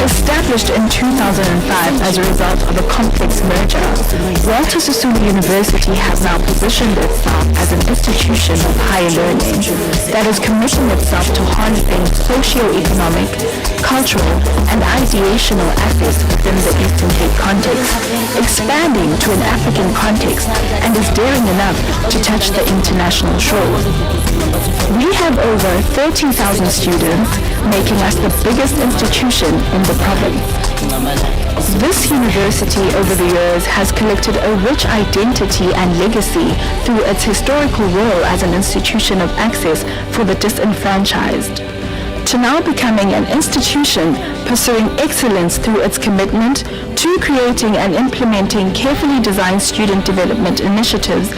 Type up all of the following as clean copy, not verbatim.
Established in 2005 as a result of a complex merger, Walter Sisulu University has now positioned itself as an institution of higher learning that is committing itself to harnessing socio-economic, cultural, and ideational assets within the Eastern Cape context, expanding to an African context, and is daring enough to touch the international shores. We have over 30,000 students, making us the biggest institution in the province. This university over the years has collected a rich identity and legacy through its historical role as an institution of access for the disenfranchised, to now becoming an institution pursuing excellence through its commitment to creating and implementing carefully designed student development initiatives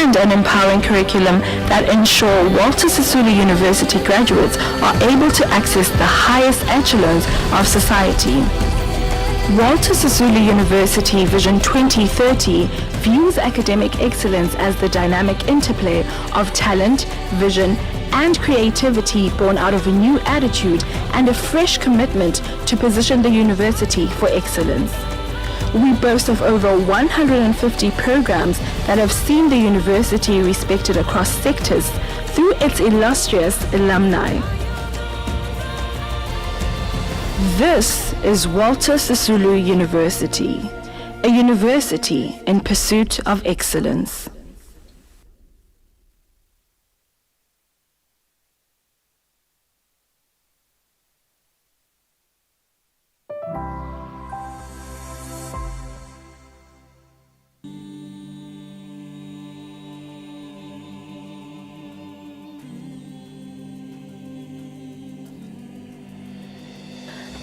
and an empowering curriculum that ensure Walter Sisulu University graduates are able to access the highest echelons of society. Walter Sisulu University Vision 2030 views academic excellence as the dynamic interplay of talent, vision, and creativity born out of a new attitude and a fresh commitment to position the university for excellence. We boast of over 150 programs that have seen the university respected across sectors through its illustrious alumni. This is Walter Sisulu University, a university in pursuit of excellence.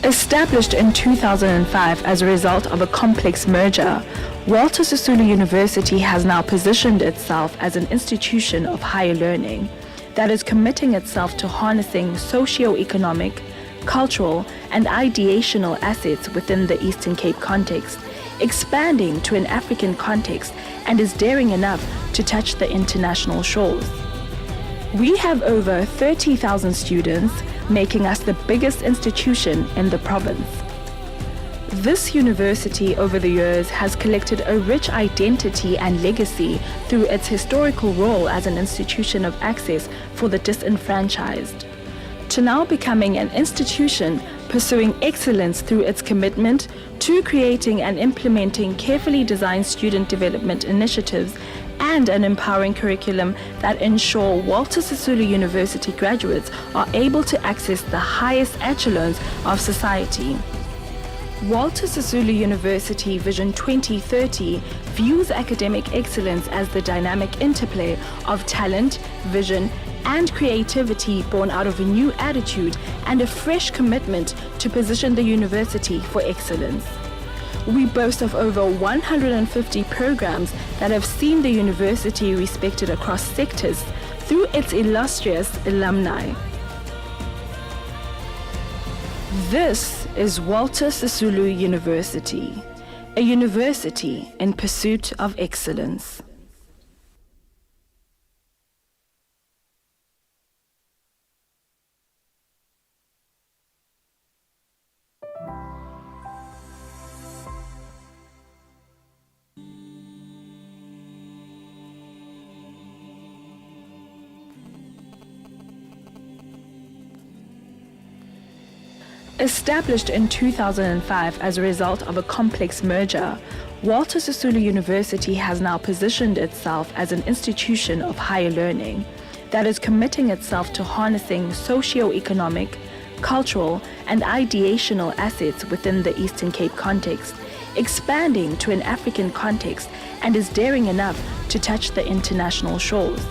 Established in 2005 as a result of a complex merger, Walter Sisulu University has now positioned itself as an institution of higher learning that is committing itself to harnessing socio-economic, cultural, and ideational assets within the Eastern Cape context, expanding to an African context, and is daring enough to touch the international shores. We have over 30,000 students, making us the biggest institution in the province. This university over the years has collected a rich identity and legacy through its historical role as an institution of access for the disenfranchised, to now becoming an institution pursuing excellence through its commitment to creating and implementing carefully designed student development initiatives and an empowering curriculum that ensure Walter Sisulu University graduates are able to access the highest echelons of society. Walter Sisulu University Vision 2030 views academic excellence as the dynamic interplay of talent, vision, and creativity born out of a new attitude and a fresh commitment to position the university for excellence. We boast of over 150 programs that have seen the university respected across sectors through its illustrious alumni. This is Walter Sisulu University, a university in pursuit of excellence. Established in 2005 as a result of a complex merger, Walter Sisulu University has now positioned itself as an institution of higher learning that is committing itself to harnessing socio-economic, cultural, and ideational assets within the Eastern Cape context, expanding to an African context, and is daring enough to touch the international shores.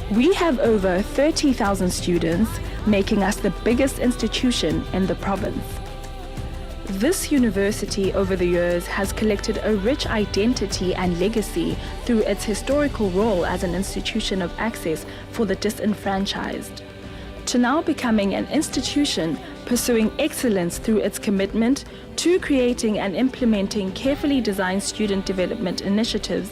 We have over 30,000 students, making us the biggest institution in the province. This university over the years has collected a rich identity and legacy through its historical role as an institution of access for the disenfranchised, to now becoming an institution pursuing excellence through its commitment to creating and implementing carefully designed student development initiatives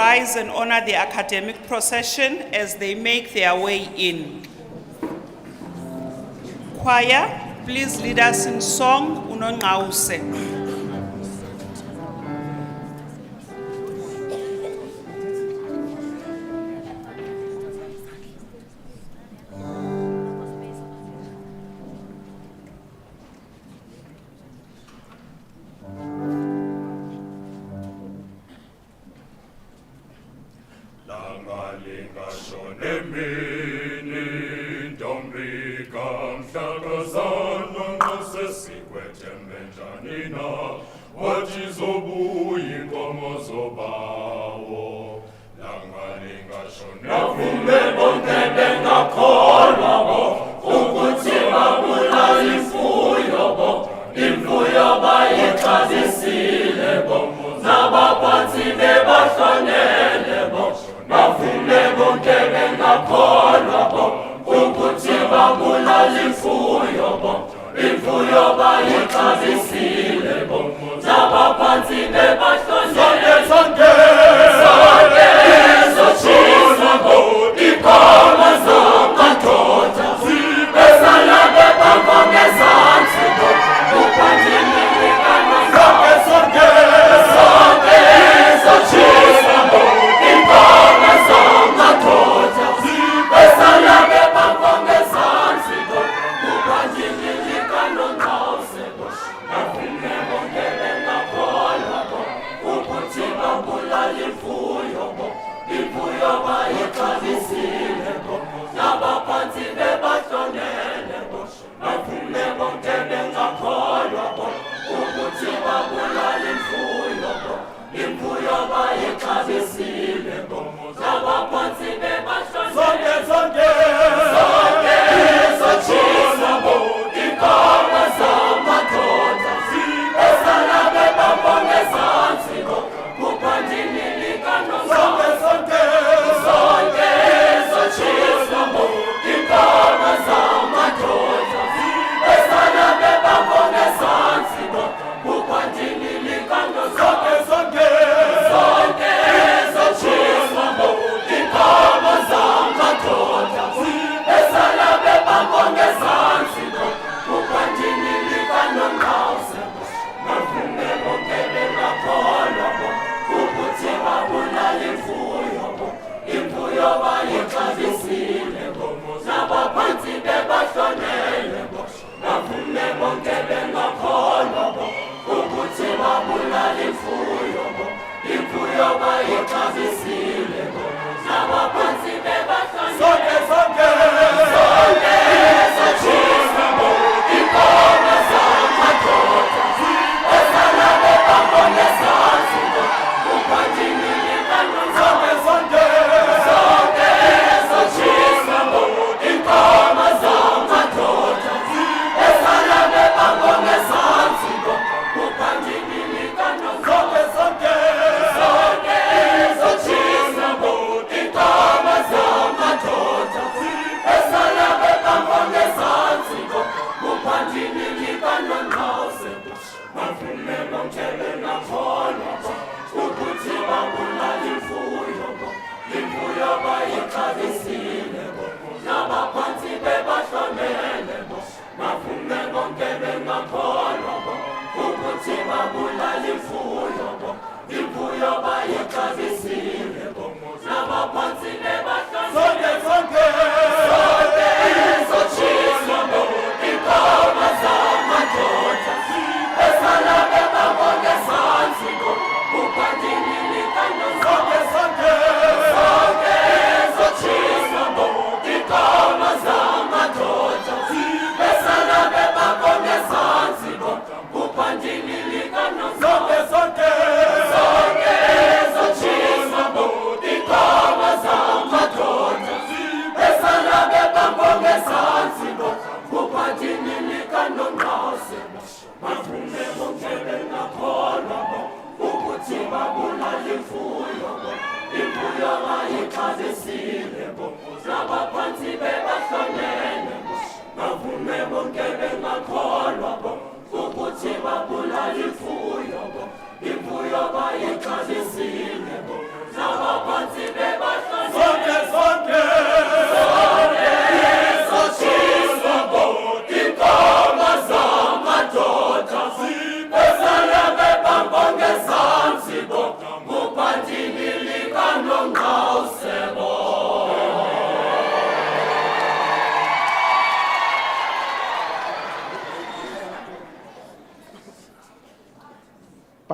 rise and honor the academic procession as they make their way in. Choir, please lead us in song, Unongause.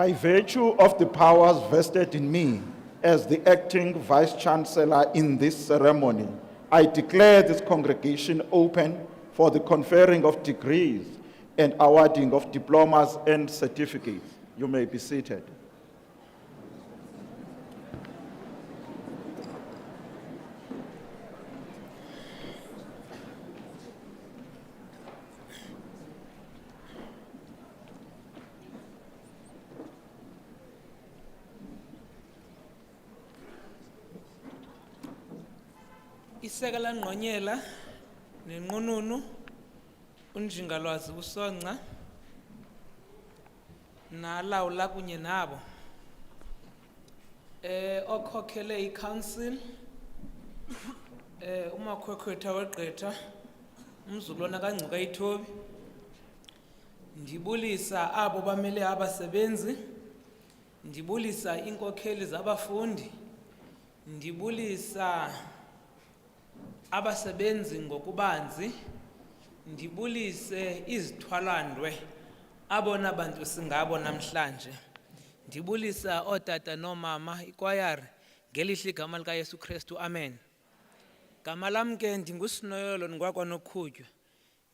By virtue of the powers vested in me as the acting Vice Chancellor in this ceremony, I declare this congregation open for the conferring of degrees and awarding of diplomas and certificates. You may be seated. Isekela Ngqonyela nenqununu uNjingalwazi uSonca nalawula kunye nabo okhokhele iCouncil umakhwekhwetha weGqitha umzulwana kaNgcuka iThobi ndibulisa abo bamele abasebenzi ndibulisa inkokheli zabafundi ndibulisa abasebenzi ngokubanzi ndibulise izithwalandwe abona bantu singabo namhlanje ndibulisa ootata noomama ikwayari ngelihle igama lika Yesu Kristu amen gama lam ke ndinguSinoyolo ngwakwanoqhutywa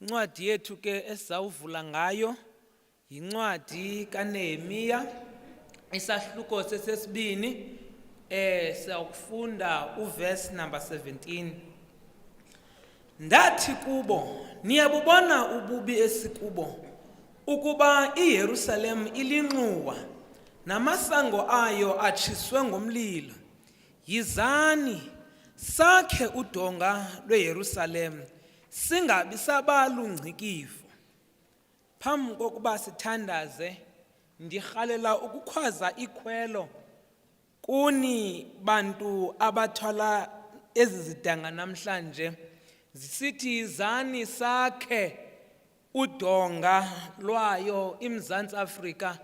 incwadi yethu ke esizawuvula ngayo yincwadi kaNehemiya isahluko sesesibini siyakufunda uverse number 17 Ndathi kubo, niyabubona ububi esikubo, ukuba iYerusalem ilinxuwa, namasango ayo atshiswe ngomlilo. Yizani, sakhe udonga lweYerusalem, singabi sabalungcikivu. Phambi kokuba sithandaze, ndirhalela ukukhwaza ikhwelo, kuni bantu abathwala ezi zidanga namhlanje, zisithi zani sakhe udonga lwayo iMzantsi Afrika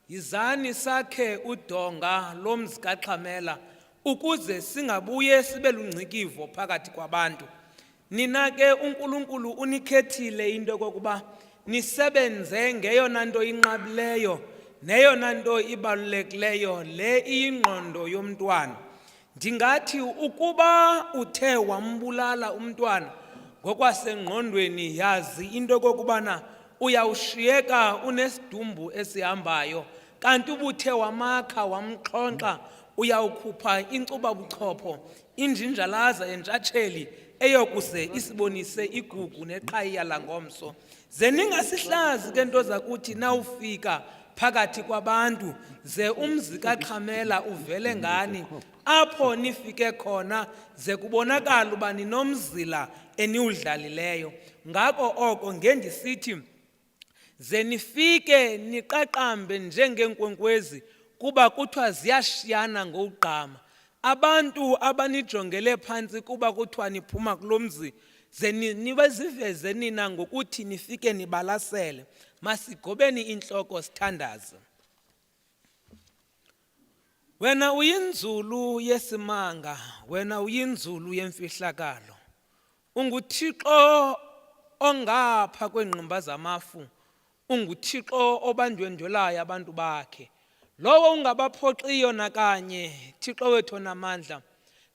yizani sakhe udonga lomzi kaXhamela ukuze singabuye sibe lungcikivo phakathi kwabantu nina ke uNkulunkulu unikhethile into kokuba nisebenze ngeyona nto inqabileyo neyona nto ibalulekileyo le iyingqondo yomntwana ndingathi ukuba uthe wambulala umntwana ngokwasengqondweni yazi into kokubana uyawushiyeka unesidumbu esihambayo kanti ubuthe wamakha wamxhonxa uyawukhupha incuba buchopho injinjalaza entshatsheli eyokuze isibonise igugu neqhayiya langomso ze ningasihlazi ke nto zakuthi nawufika phakathi kwabantu ze umzi kaXhamela uvele ngani apho nifike khona ze kubonakala uba ninomzila eniwudlalileyo ngako oko ngendisithi ze nifike niqaqambe njengeenkwenkwezi kuba kuthiwa ziyashiyana ngokugqama abantu abanijongele phantsi kuba kuthiwa niphuma kulomzi ze nibeziveze nina ngokuthi nifike nibalasele masigobeni inhloko sithandaze wena uyinzulu yesimanga wena uyinzulu yemfihlakalo unguThixo ongapha kwengqimba zamafu unguThixo obandwendwelayo abantu bakhe lowo ungabaphoqiyo nakanye Thixo wethu onamandla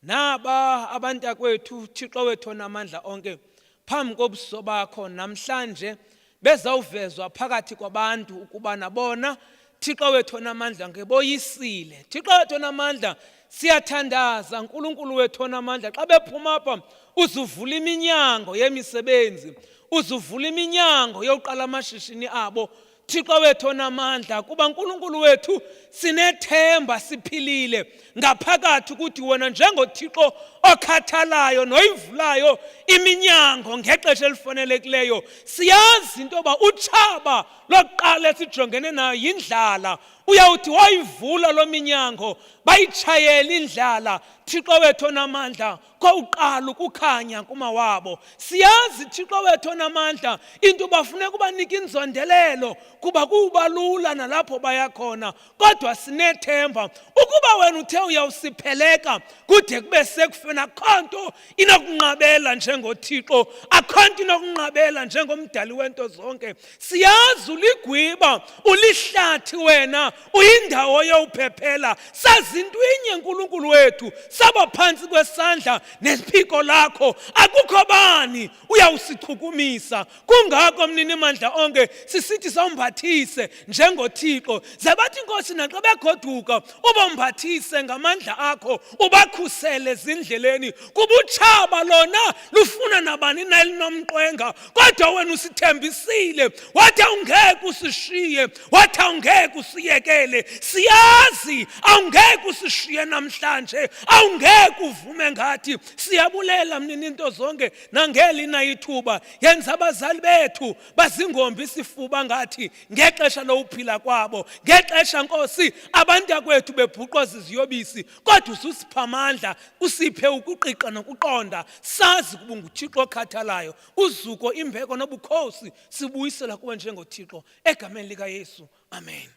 naba abantakwethu Thixo wethu onamandla onke phambi kobuso bakho namhlanje bezawuvezwa phakathi kwabantu ukuba nabona Thixo wethu onamandla ngeboyisile Thixo wethu onamandla siyathandaza uNkulunkulu wethu onamandla xa bephuma apha uzuvula iminyango yemisebenzi uzuvula iminyango yokuqala amashishini abo Thixo wethu onamandla kuba uNkulunkulu wethu sinethemba siphilile ngaphakathi ukuthi wena njengoThixo okhathalayo noyivulayo iminyango ngexesha elifanelekileyo siyazi into yoba utshaba lokuqala esijongene nayo yindlala uyawuthi wayivula lo minyango bayitshayela indlala Thixo wethu onamandla kokuqala ukukhanya kumawabo siyazi Thixo wethu onamandla into bafuneka ubanika inzondelelo kuba kubalula nalapho bayakhona kodwa sinethemba ukuba wena uthe uyawusipheleka kude kube sekufe emhlabeni akho nto inokunqabela njengoThixo, akho nto inokunqabela njengomdali wento zonke. Siyazi uligwiba, ulihlathi wena, uyindawo yowuphephela. Sazi into inye uNkulunkulu wethu, saba phantsi kwesandla nesiphiko lakho, akukho bani uyawusichukumisa. Kungako mnini mandla onke sisithi sawumbathise njengoThixo. Ze bathi inkosi naxa begoduka ubambathise ngamandla akho, ubakhusele ezindleleni. Kuba utshaba lona lufuna nabani na elinomqwenga, kodwa wena usithembisile, wathi awungeke usishiye, wathi awungeke usiyekele. Siyazi awungeke usishiye namhlanje, awungeke uvume ngathi. Siyabulela mnini into zonke nangeli na ithuba yenza abazali bethu bazingombi isifuba ngathi ngexesha lokuphila kwabo, ngexesha Nkosi abantakwethu bebhuqwa ziziyobisi, kodwa ususipha amandla, usiphe ukuqiqa nokuqonda. Sazi kuba nguThixo okhathalayo, uzuko, imbeko nobukhosi sibuyisela kuwe njengoThixo, egameni likaYesu, amen.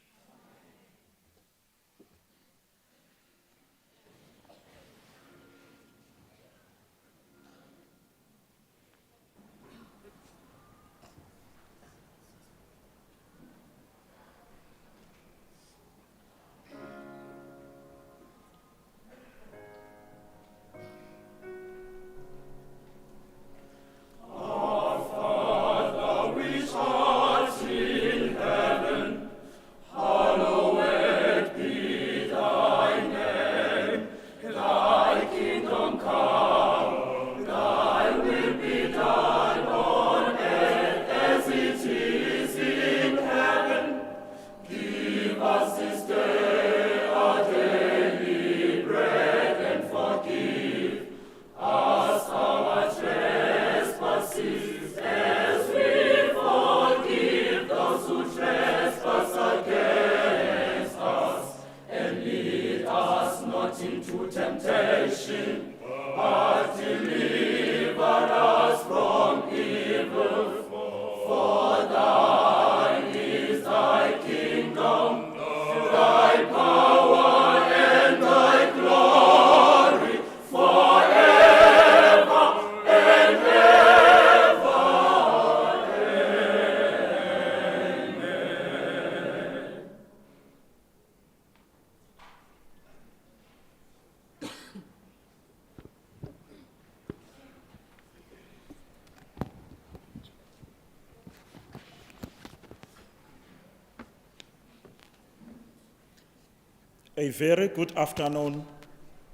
A very good afternoon,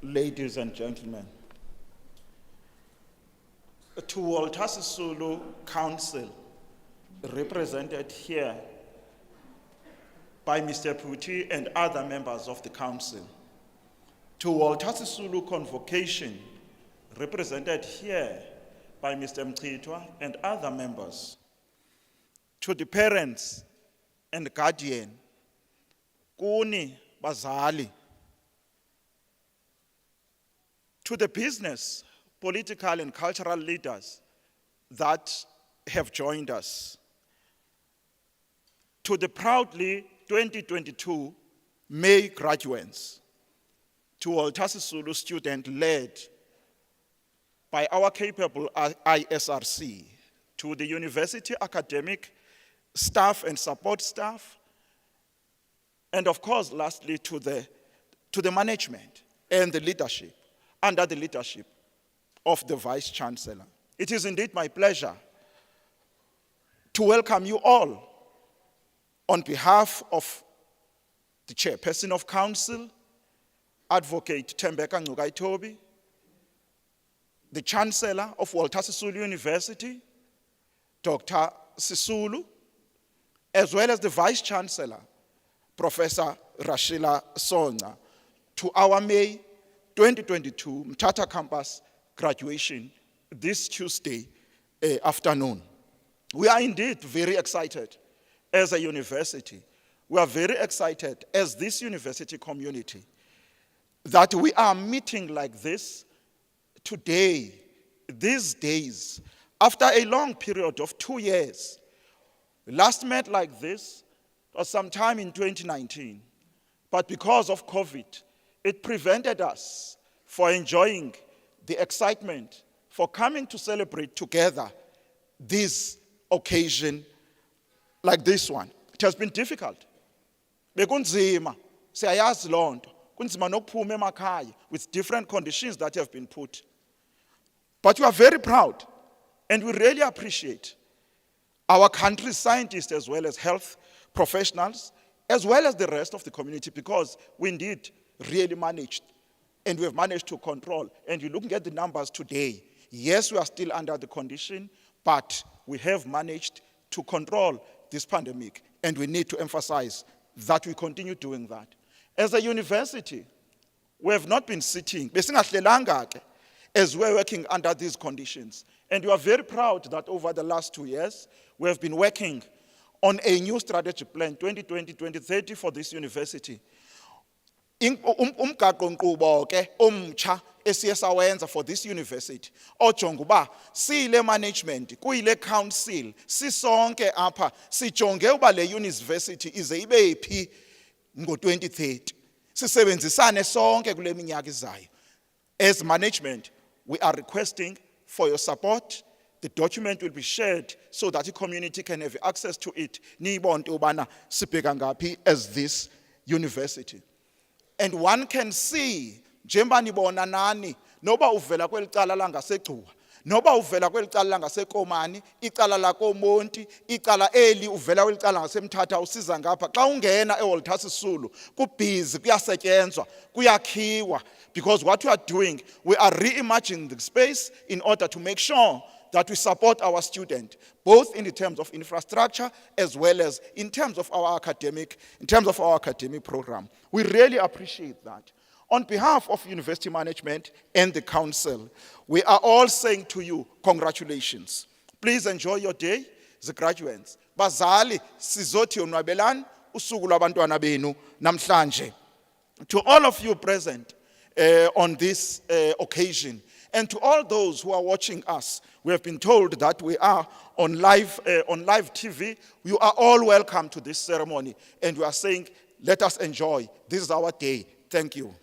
ladies and gentlemen. To Walter Sisulu Council, represented here by Mr. Puti and other members of the council. To Walter Sisulu Convocation, represented here by Mr. Mchitwa and other members. To the parents and guardian, Kuni Bazali. To the business, political and cultural leaders that have joined us. To the proudly 2022 May graduates. To Walter Sisulu student led by our capable ISRC. To the university academic staff and support staff. And of course, lastly, to the management and the leadership, under the leadership of the Vice Chancellor. It is indeed my pleasure to welcome you all on behalf of the Chairperson of Council, Advocate Tembeka Ncukaitobi, the Chancellor of Walter Sisulu University, Dr. Sisulu, as well as the Vice Chancellor, Professor Rashila Songa, to our May 2022 Mthatha Campus graduation this Tuesday afternoon. We are indeed very excited as a university. We are very excited as this university community that we are meeting like this today, these days, after a long period of 2 years. We last met like this was sometime in 2019, but because of COVID, it prevented us from enjoying the excitement for coming to celebrate together this occasion like this one. It has been difficult. Bekunzima, siyayazi loo nto. Kunzima nokuphuma emakhaya with different conditions that have been put. But we are very proud and we really appreciate our country's scientists as well as health professionals, as well as the rest of the community, because we indeed really managed, and we have managed to control. And you're looking at the numbers today. Yes, we are still under the condition, but we have managed to control this pandemic, and we need to emphasize that we continue doing that. As a university, we have not been sitting, as we're working under these conditions. And we are very proud that over the last 2 years, we have been working on a new strategic plan, 2020-2030, for this university. Umgaqo-nkqubo ke omtsha esiye sawenza for this university ojonga uba siyile management kuyile council sisonke apha sijonge uba le university ize ibe phi ngo-2030 sisebenzisane sonke kule minyaka izayo. As management, we are requesting for your support. The document will be shared so that the community can have access to it. Niyibone ubana sibheka ngaphi as this university. And one can see, njengoba nibona nani, noba uvela kweli cala langasegcuwa, noba uvela kweli cala langasekomani, icala lakomonti, icala eli uvela kweli cala ngasemthatha usiza ngapha. Xa ungena eWalter Sisulu, kubhizi, kuyasetyenzwa, kuyakhiwa, because what we are doing, we are reimagining the space in order to make sure that we support our students, both in the terms of infrastructure as well as in terms of our academic program. We really appreciate that. On behalf of university management and the council, we are all saying to you, congratulations. Please enjoy your day, the graduates. Bazali, sizothi unwabelani, usuku lwabantwana benu namhlanje. To all of you present on this occasion, and to all those who are watching us, we have been told that we are on live TV. You are all welcome to this ceremony. And we are saying, let us enjoy. This is our day. Thank you.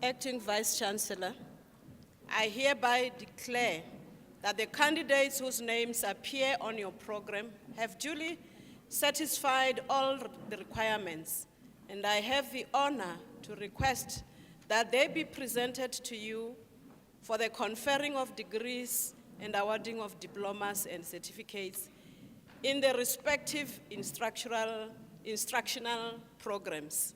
Acting Vice-Chancellor, I hereby declare that the candidates whose names appear on your program have duly satisfied all the requirements, and I have the honor to request that they be presented to you for the conferring of degrees and awarding of diplomas and certificates in the respective instructional programs.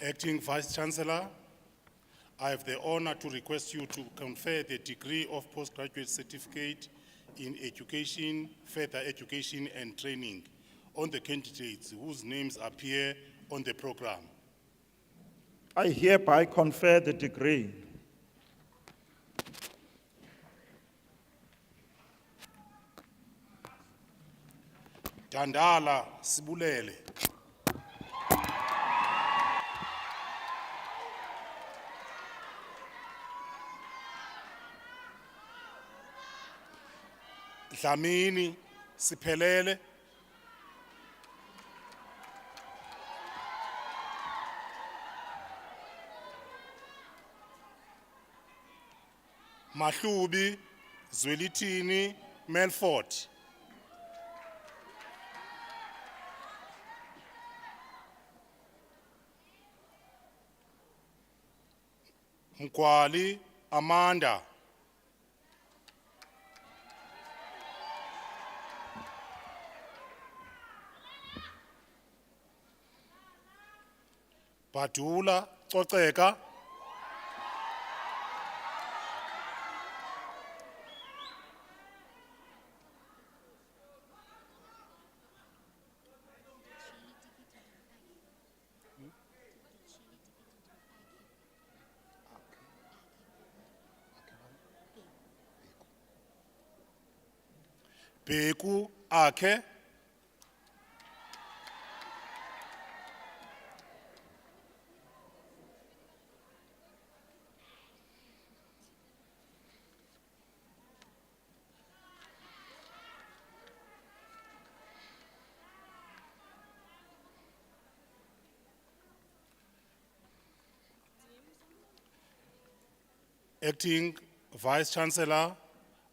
Acting Vice-Chancellor, I have the honor to request you to confer the degree of postgraduate certificate in education, further education and training on the candidates whose names appear on the program. I hereby confer the degree. Dandala Sibulele. Dlamini Siphelele. Mahlubi Zwelithini Melford. Mkwali Amanda. Badula Coceka. Beku Akhe. Acting Vice Chancellor,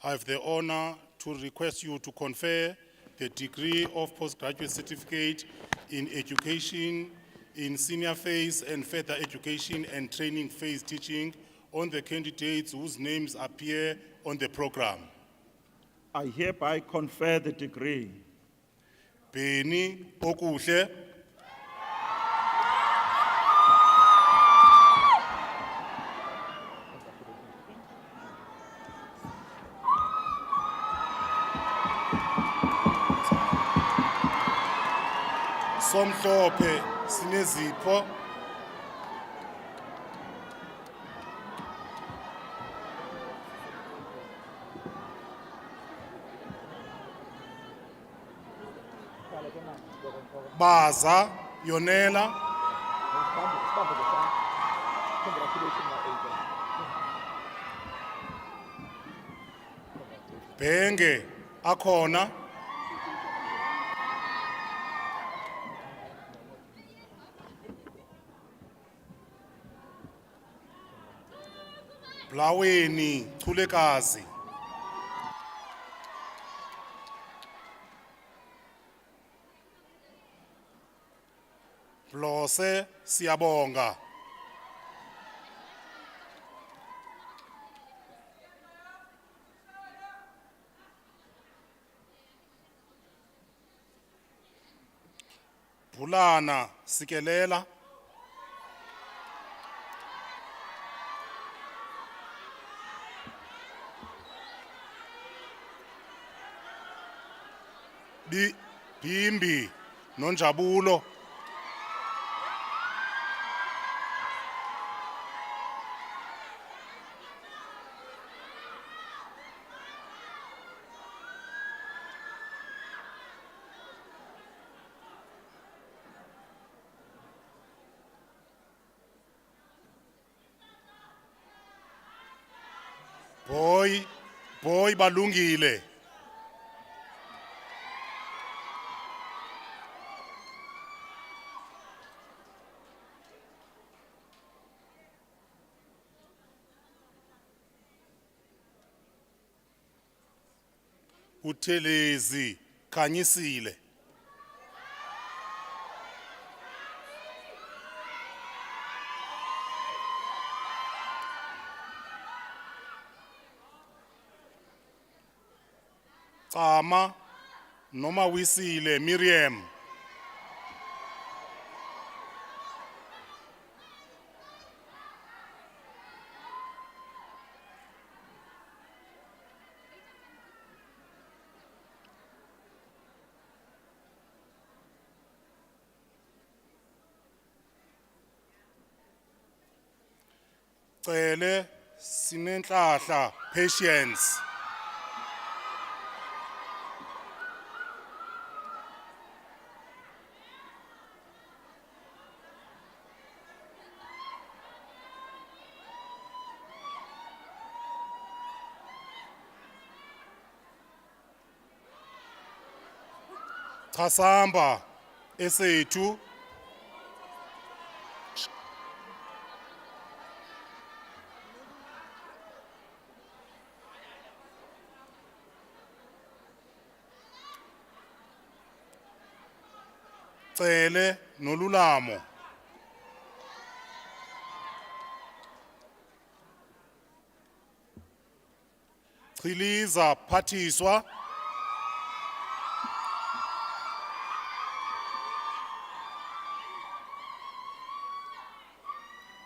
I have the honor to request you to confer the degree of postgraduate certificate in education in senior phase and further education and training phase teaching on the candidates whose names appear on the program. I hereby confer the degree. Beni Okuhle, Somhlophe Sinezipho, Baza Yonela, Benge Akona, Blaweni Tulekazi, Blose Siabonga, Bulana Sikelela, Bimbi Nonjabulo, Boy Balungile, Uthelezi Khanyisile, Tsama Noma Wisile Miriam, Cele Sinenhlahla Patience, Chasamba Esethu, Cele Nolulamo, Chiliza Pathiswa,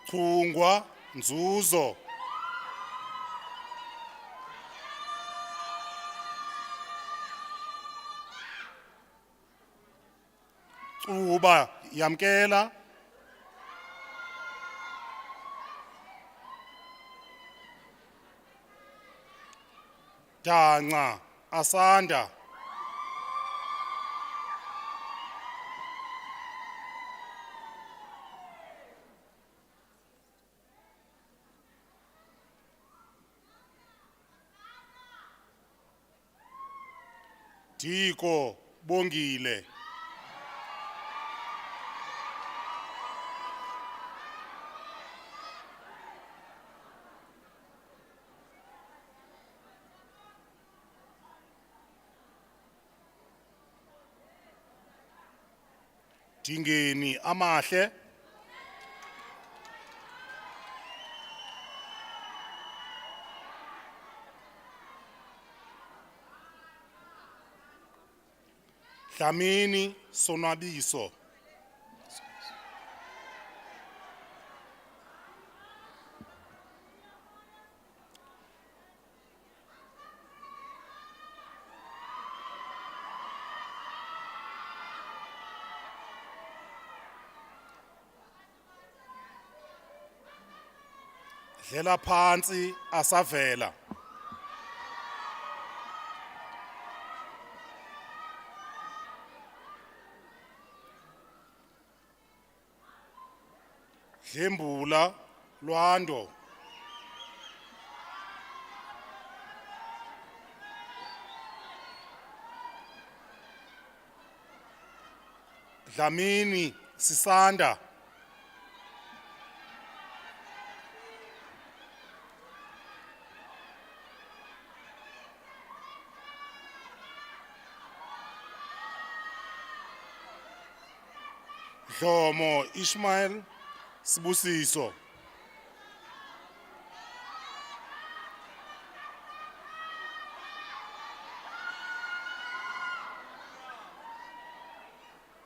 Chungwa Nzuzo, Uba Yamkela, Danga Asanda, Diko Bongile, Dingeni amahle. Dlamini sonwabiso. Dlela phansi asavela. Dlembula Lwando. Dlamini Sisanda. Dlomo Ishmael Sibusiso.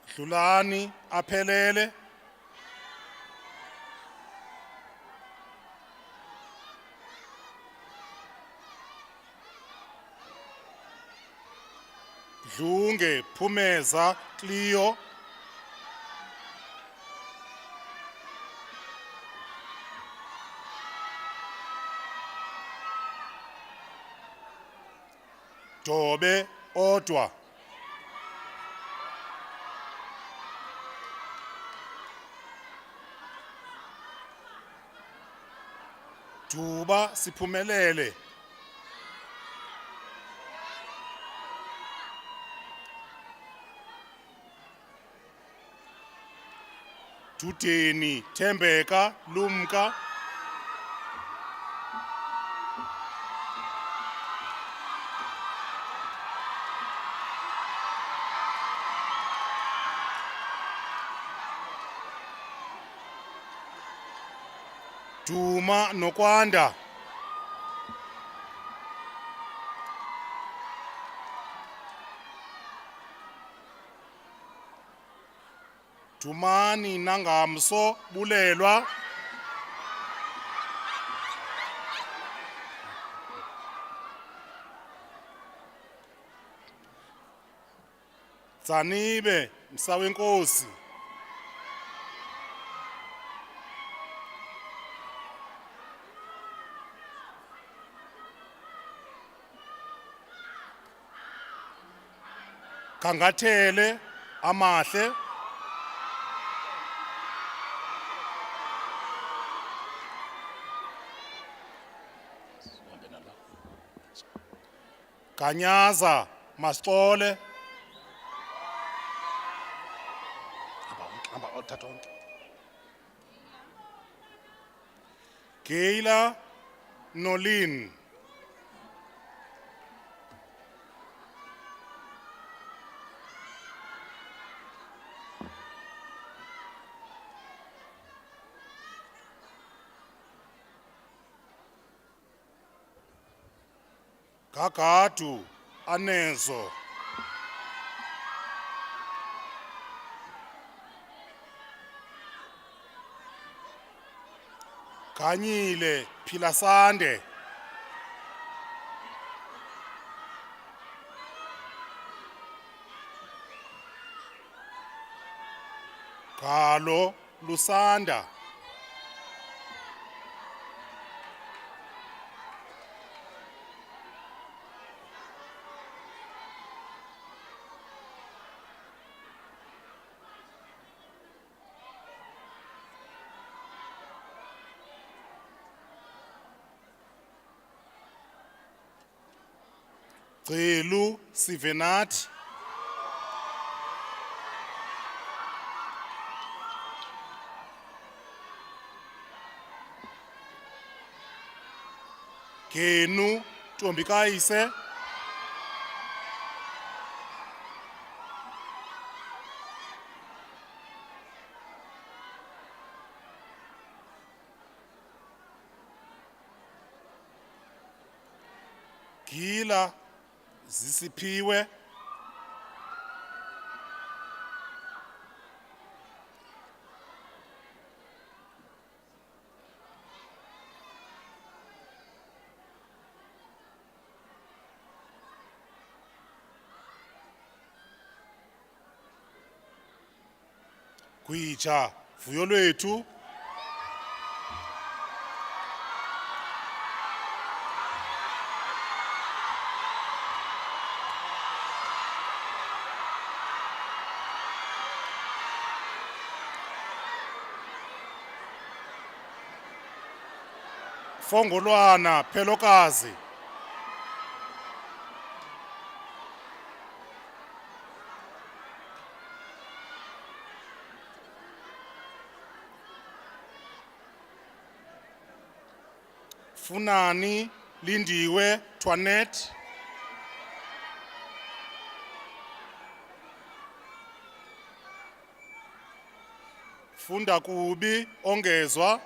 Dlulani aphelele. Dlunge Phumeza Clio. Dobe Odwa. Duba Siphumelele. Dudeni Thembeka Lumka. Duma Nokwanda. Dumani Nangamso Bulelwa. Dzanibe Msawenkosi. Kangathele amahle. Ganyaza Masixole. Geyla Nolin. Gagadu Anezo. Ganyile Philasande. Galo Lusanda. Gcelu Sivenathi. Genu Ntombikayise. Gila Zisiphiwe, Gwija Vuyolwethu, Fongolwana Pelokazi, Funani Lindiwe Twanet, Funda Kubi Ongezwa,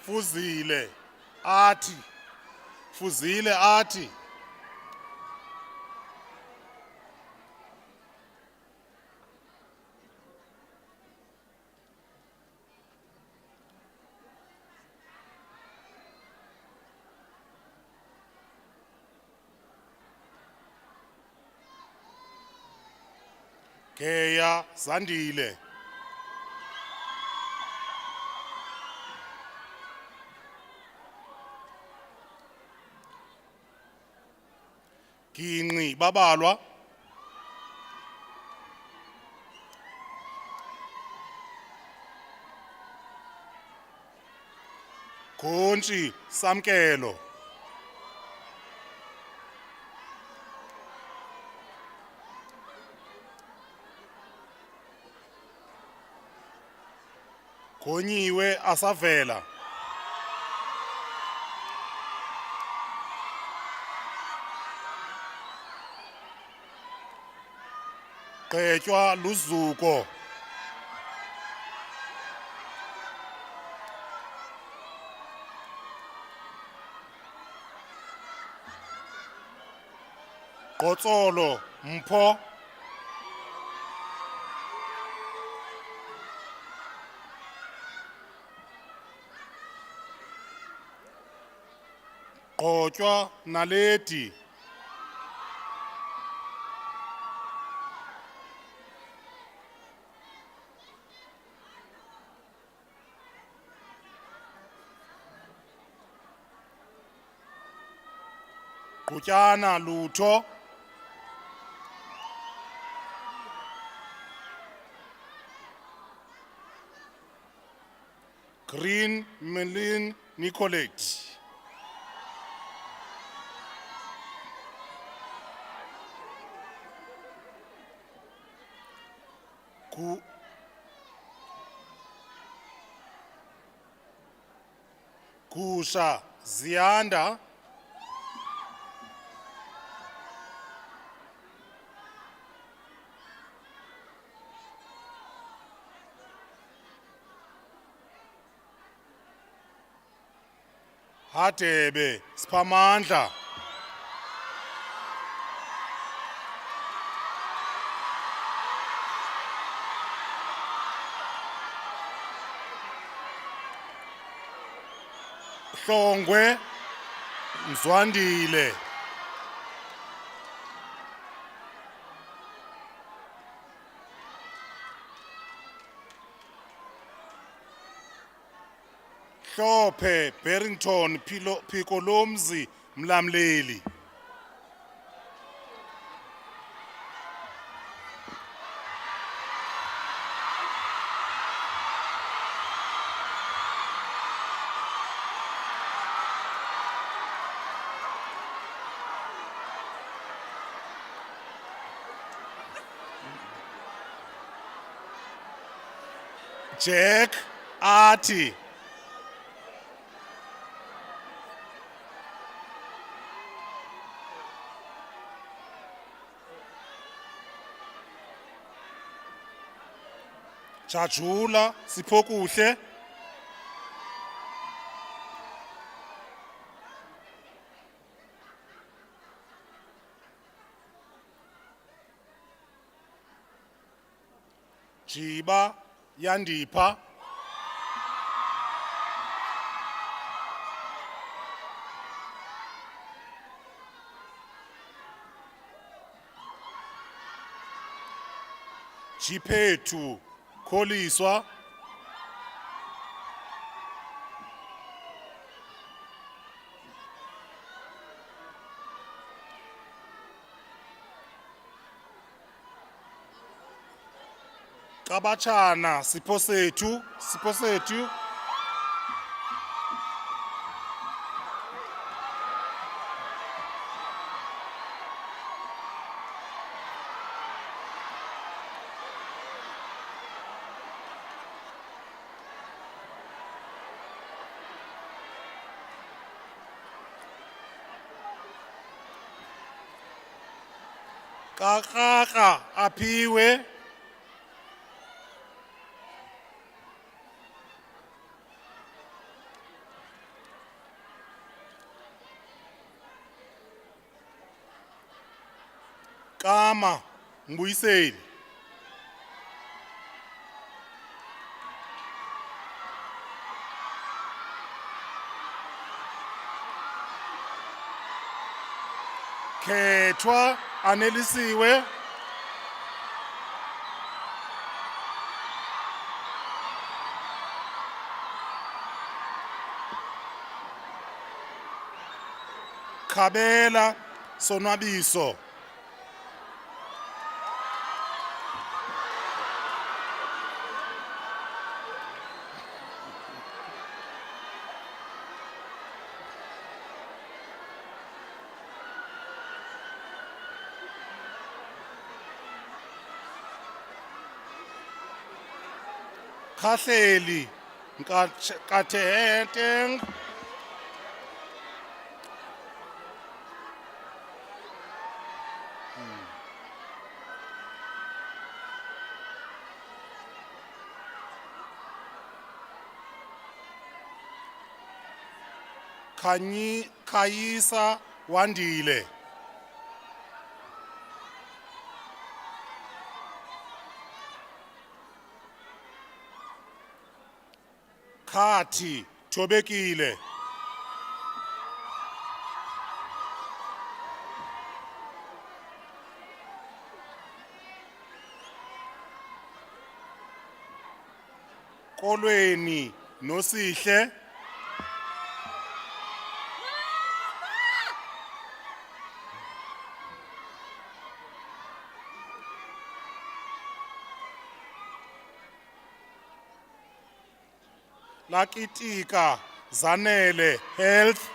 Fuzile Ati, Geya Zandile, Ginqi Babalwa, Gontshi Samkelo, Gonyiwe Asavela, Gqetywa Luzuko, Qotsolo Mpho, Qotywa Naledi, Qutyana Lutho, Green Melin Nicolette, Gusha Zianda, Hadebe Spamandla, Hlongwe Mzwandile, Hlophe Barrington Pikolomzi Mlamleli, Jack Ati, Jajula Sipokuhle, Jiba Yandipa, Jipetu Koliswa, Kabachana Siposetu, Kakaka Apiwe, Kama Mbuyiseni, Khethwa Anelisiwe, Kabela Sonwabiso, Kahleli Katheheng, Khayisa Wandile, Khati Thobekile, Kolweni Nosihle, Lakitika Zanele Health,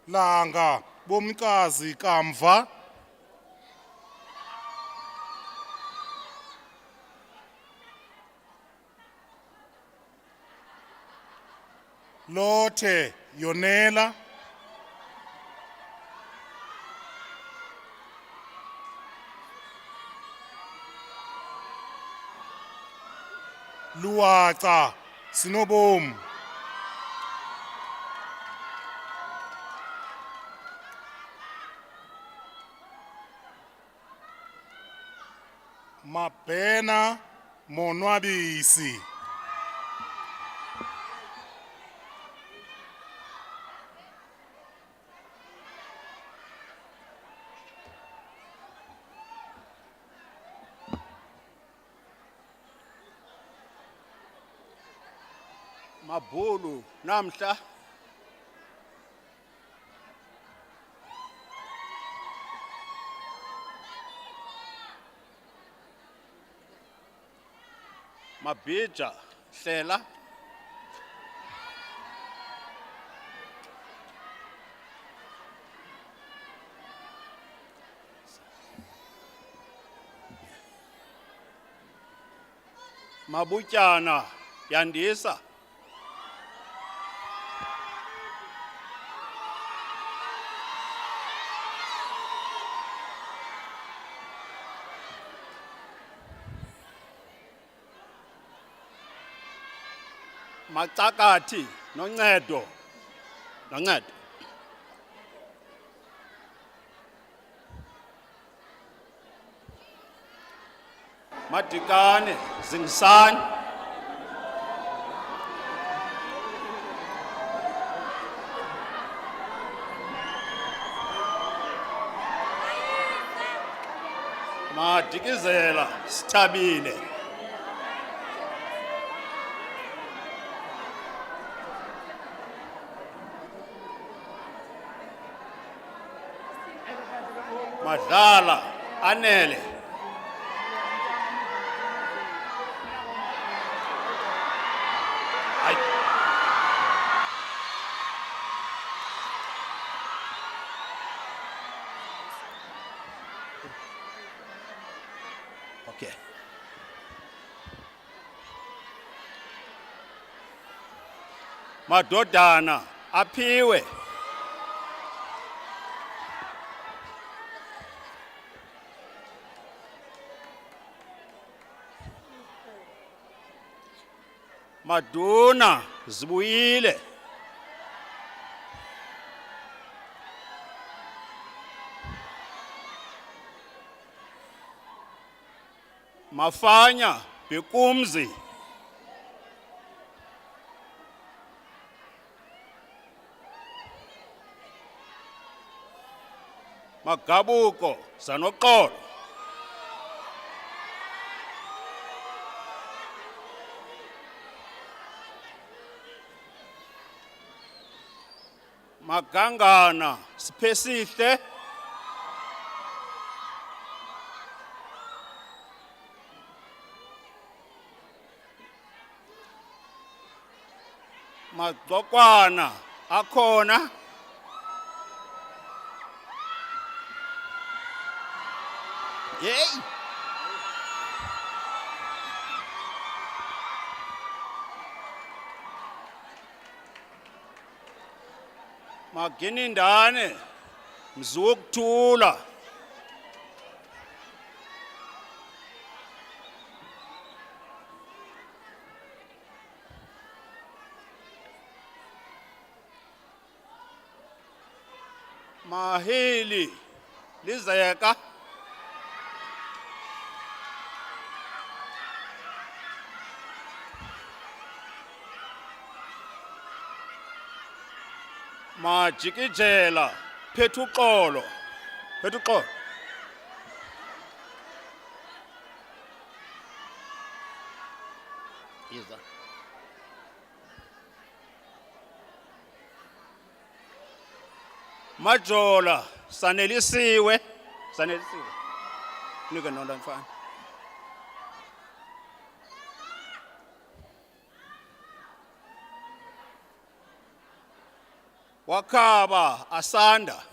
Langa Bomkazi Kamva, Lothe Yonela, Luaca Sinobom, Mabena Monwabisi, Mabulu namhla Mabija Hlela Mabutyana yandisa. Macakathi noncedo. Noncedo. Madikane Zingsani. Madikizela Stabile. Madlala Anele. Okay. Madodana aphiwe. Maduna zibuyile. Mafanya bekumzi. Magabuko sanoxolo. Magangana siphesihle. Magcokwana akhona. Yey. Maginindane mzukuthula. Mahili lizeka. Majikijela phethuxolo. Phethuxolo. Yiza. Majola sanelisiwe. Sanelisiwe. Nika nonto mfana. Wakhaba asanda.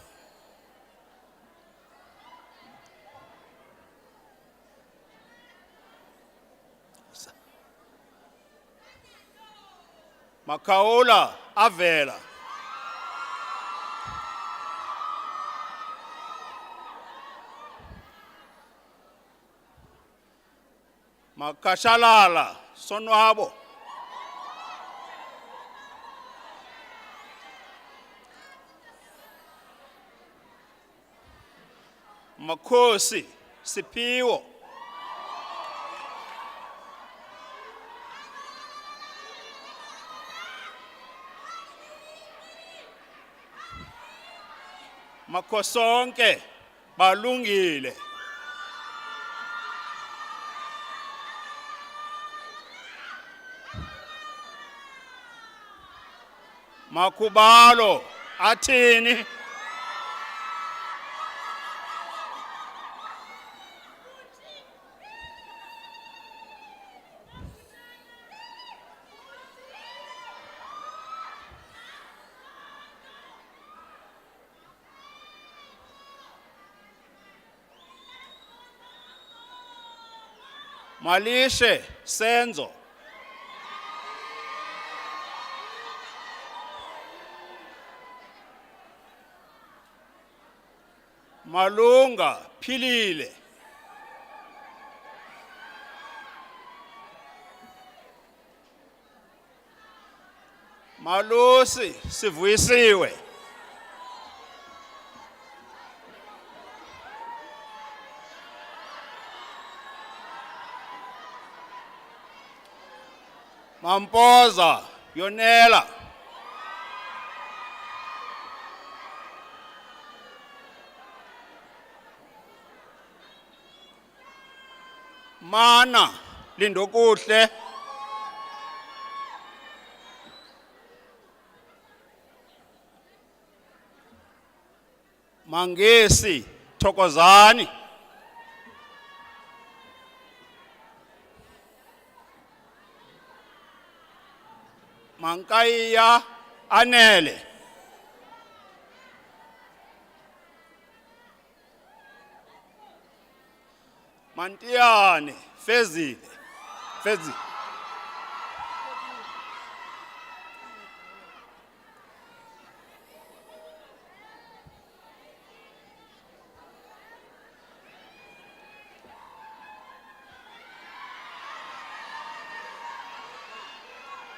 Makaola avela. Makashalala sonwabo. Makhosi Siphiwo. Makhosonke balungile. Makubalo athini. Malishe Senzo. Malunga Philile. Malusi Sivuyisiwe. Mampoza Yonela. Mana Lindokuhle. Mangesi Thokozani. Mankaya Anele. Mantiane Fezile. Fezile.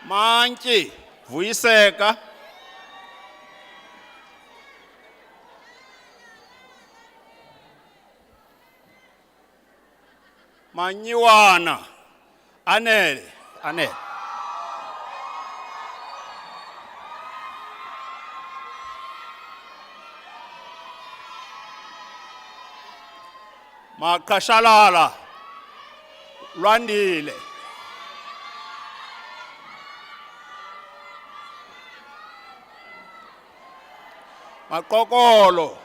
Mantyi Vuyiseka. Manyiwana Anele. Anele. Makashalala Lwandile. Maqokolo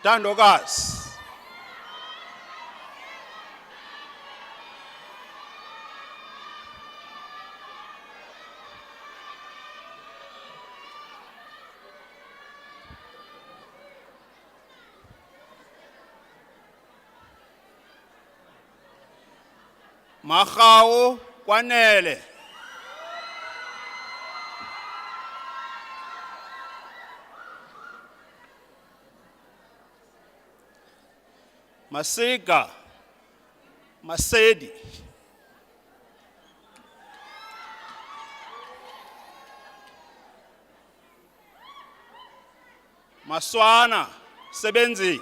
Tandokazi. Magau Kwanele. Masika Masedi. Maswana Sebenzi.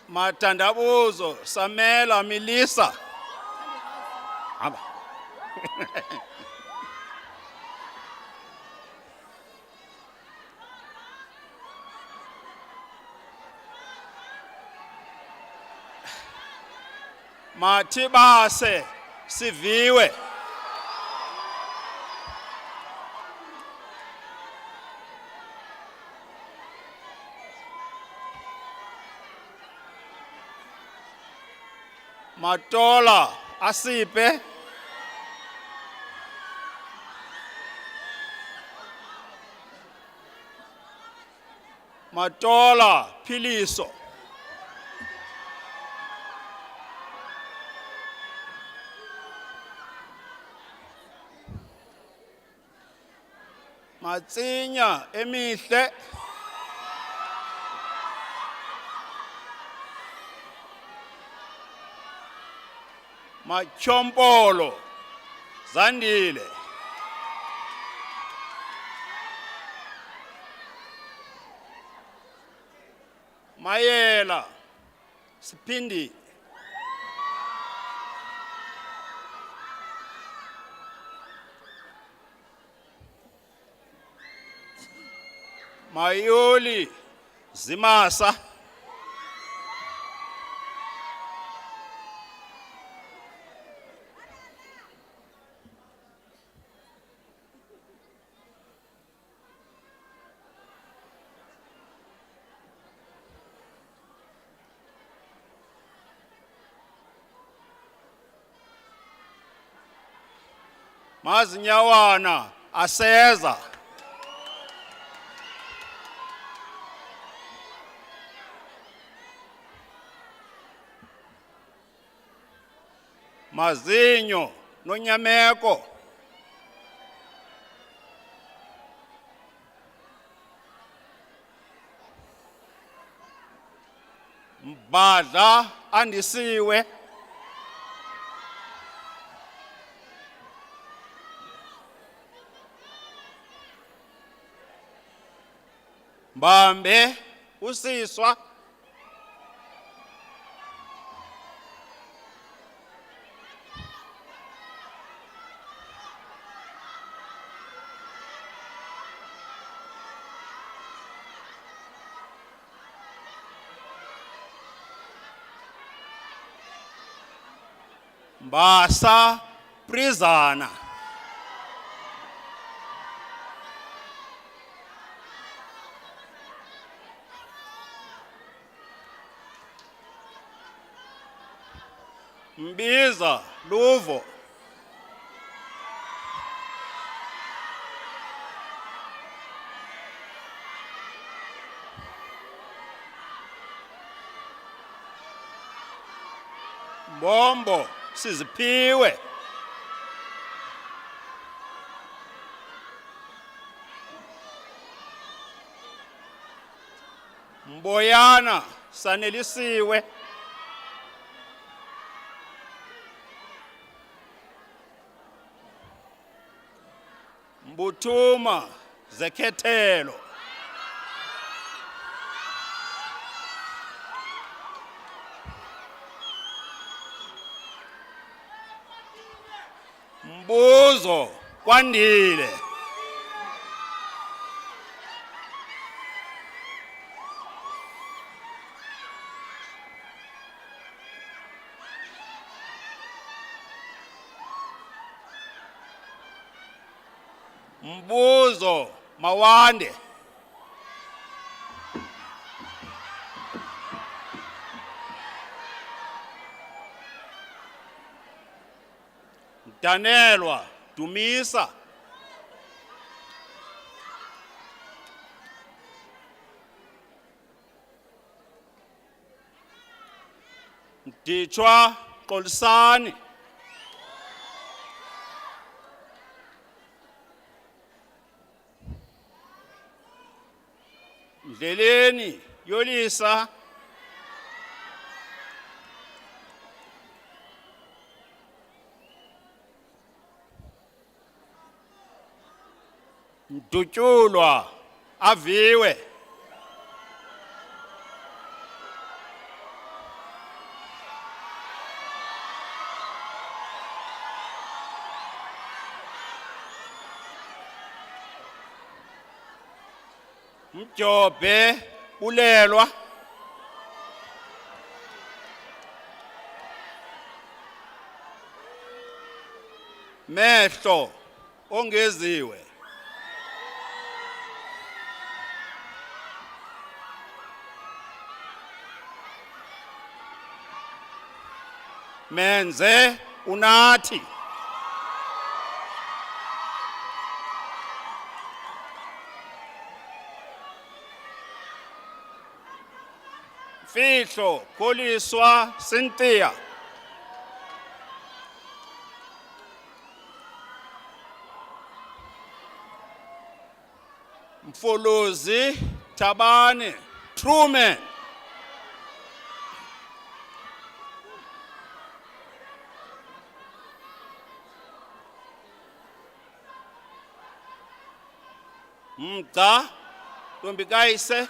Matandabuzo Samela Milisa. Aba. Mathibase Siviwe. Matola Asipe. Matola Philiso. Matsinya Emihle. Machompolo Zandile. Mayela Sipindi. Mayoli Zimasa. Mazinyawana Aseza. Mazinyo nonyameko. Mbadla andisiwe. Mbambe usiswa. Mbasa Prizana. Mbiza Luvo. Bombo Siziphiwe. Mboyana Sanelisiwe. Mbuthuma Zekhethelo. Mbuzo Kwandile. Mbuzo Mawande. Danelwa Dumisa. Dichwa Kolsani. Ndleleni Yolisa. Mdutyulwa Aviwe. Mjobhe Ulelwa. Mehlo ongeziwe. Menze unathi. Fihlo Kholiswa Cynthia. Mfolozi Tabane Truman. Mda Ntombikaise.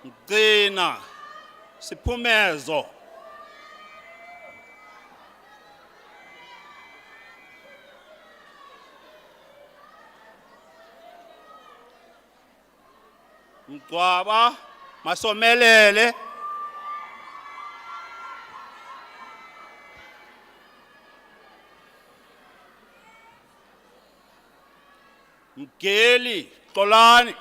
Mgcina Siphumezo. Mgcwaba Masomelele. Mgeli Xolani.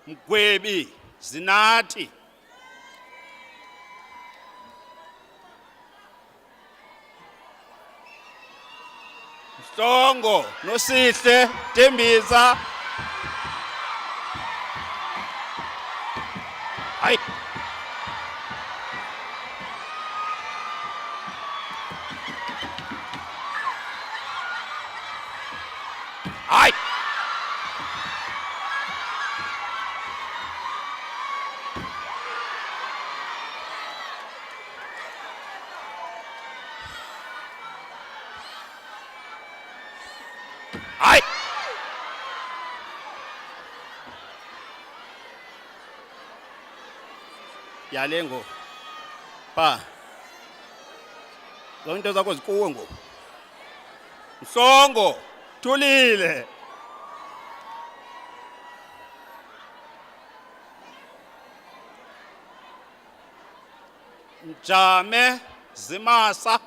Mgwebi Zinathi. Songo, Nosihle, Tembisa. Hayi. Hayi. Hayi. Yalengo. Pa. Zonke into zakho zikuwe ngoku. Songo, thulile. Njame Zimasa.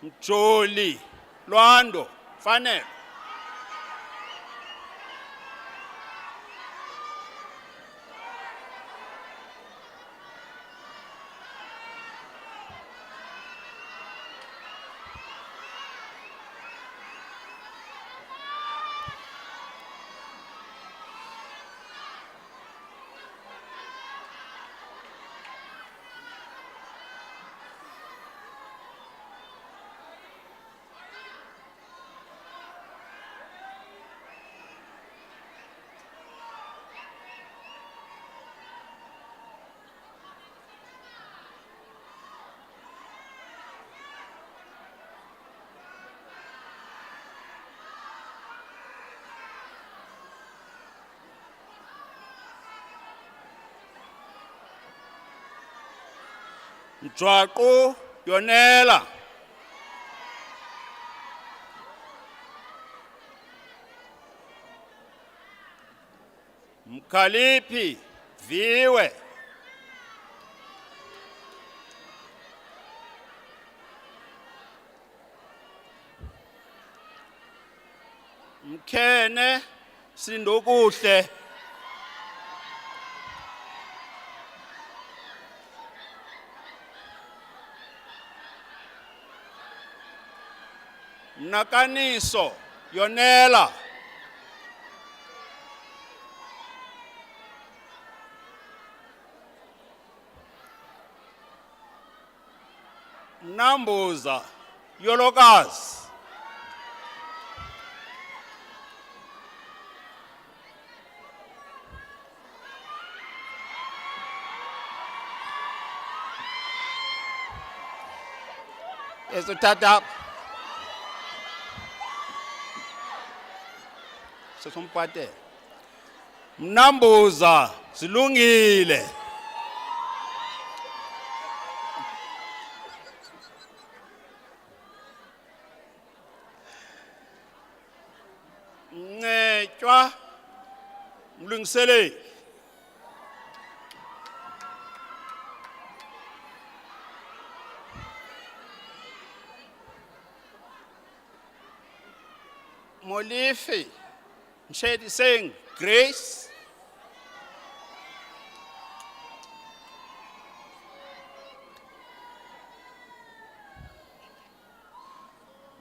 Mjoli Lwando Fanele. Mjwaqo Yonela. Mkhaliphi Viwe. Mkhene Sindokuhle. Mnakaniso Yonela. Mnambuza Yolokazi. Esothatha sesompathe. Mnambuza Zilungile. Mncetywa Mlungiseleli. Molifi Mshedi Singh Grace.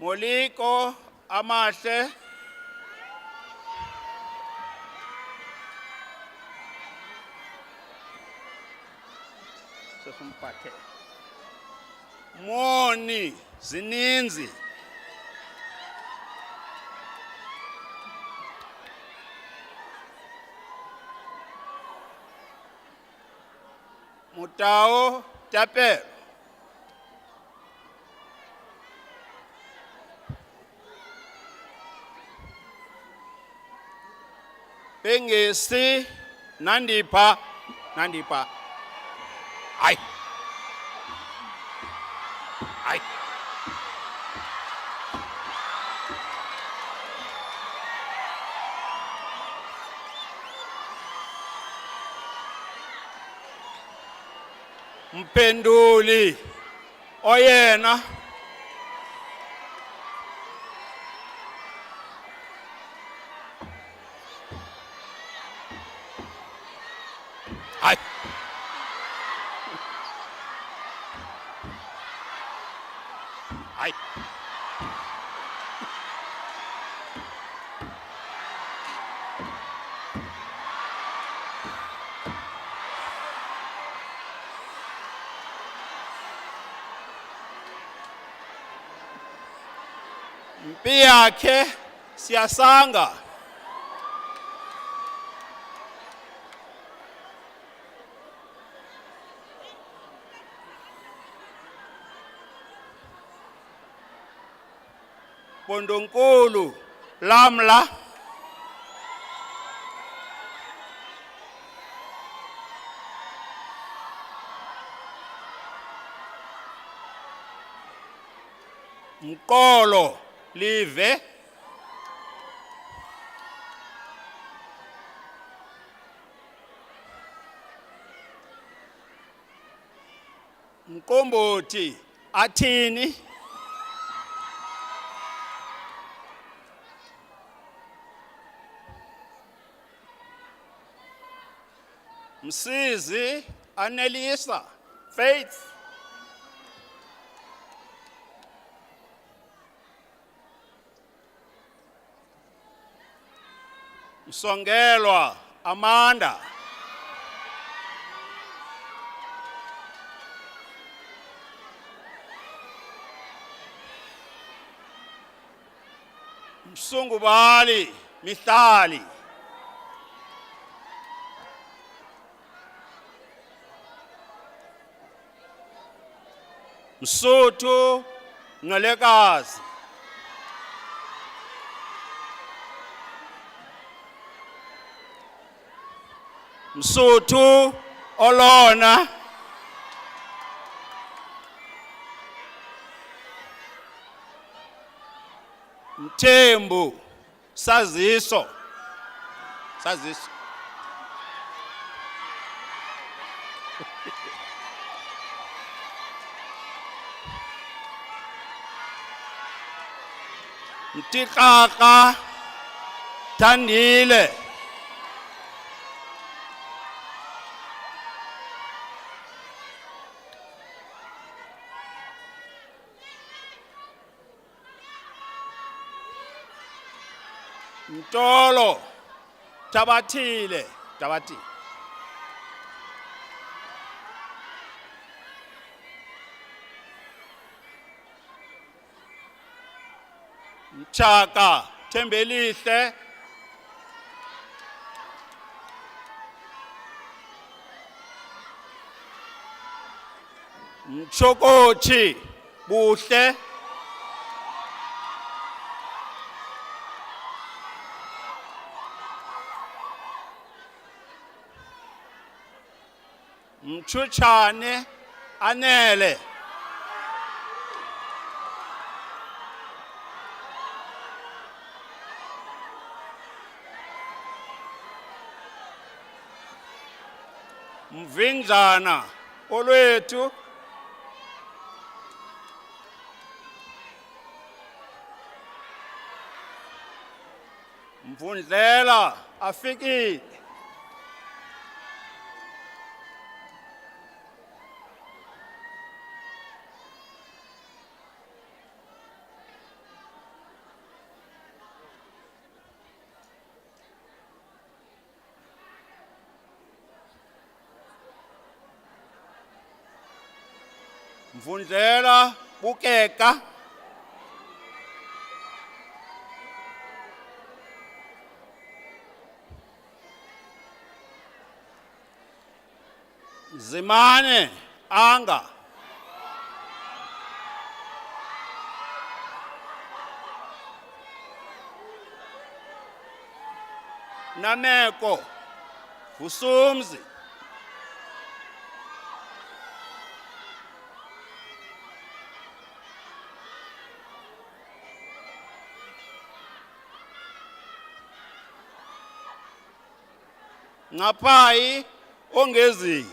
Moliko Amahle. Sesompathe. Moni Zininzi. Mutao Tapelo. Pengesi Nandipha. Hayi. Hayi. Mpenduli oyena hayi Hayi. Mpi yakhe siyasanga. Bondonkulu lamla. Mqolo live. Mqombothi athini? Msizi Anelisa Faith. Msongelwa Amanda. Msungubali Mihlali. Msuthu Nolekazi. Msuthu Olona. Mthembu Saziso. Saziso. Mtikaka Thandile. Mtolo Tabathile. Tabati. Mchaka Thembelihle. Mchokothi Buhle. Mchuchane Anele. Mvinjana Olwethu. Mvundlela afikile. Mvundlela Bukeka. Zimane Anga. Nameko Vusumzi. Ngapai Ongezi.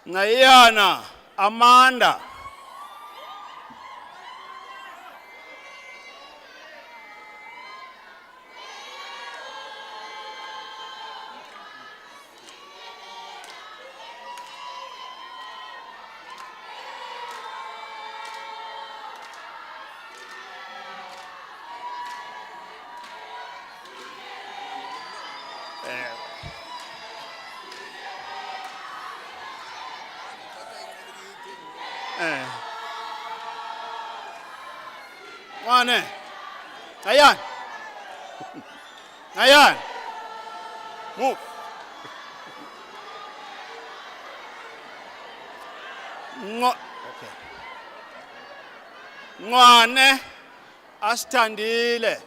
Ngayana Amanda. Ngwane. Ayan. Ayan. Move. Okay. Ngwane asithandile.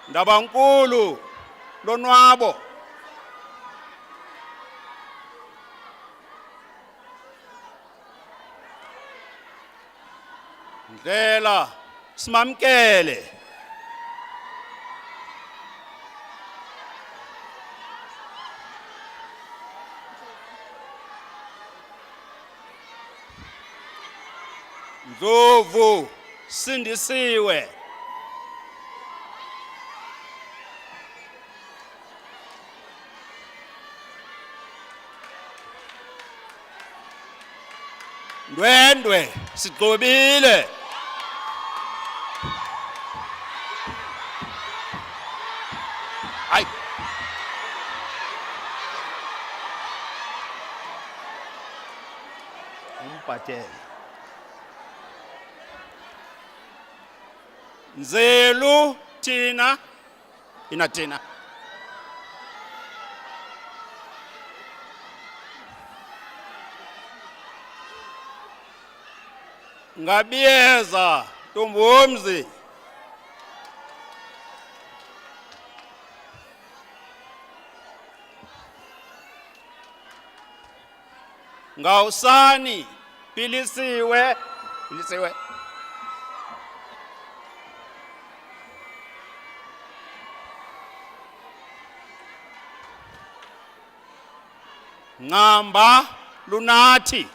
Ndabankulu lonwabo. Ndlela simamkele. Ndlovu sindisiwe. Ndwendwe sigqobile. Hayi. Umphathele. Nzelu thina inathina. Ngabiyeza Ntombomzi. Ngawusani Pilisiwe. Pilisiwe. Ngamba Lunathi.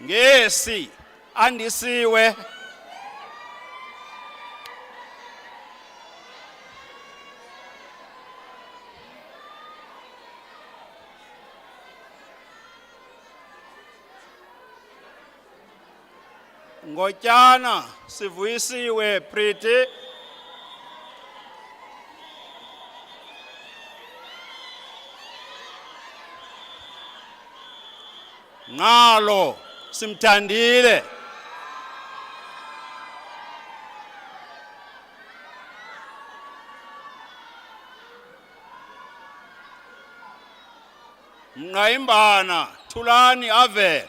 Ngesi andisiwe. Ngotyana Sivuyisiwe Pretty. Ngalo simthandile. Mnqayimbana Thulani avela.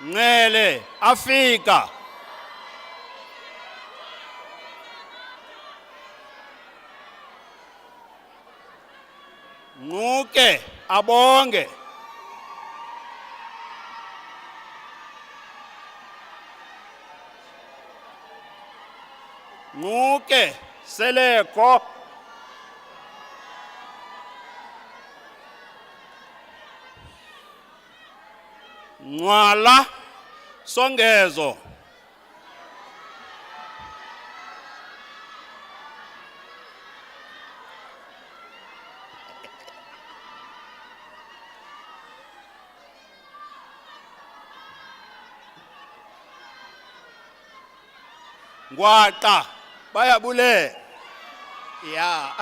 Ngcele afika. Nguke abonge. Nguke Seleko. Ngwala Songezo. Ngwaqa bayabule. Yeah.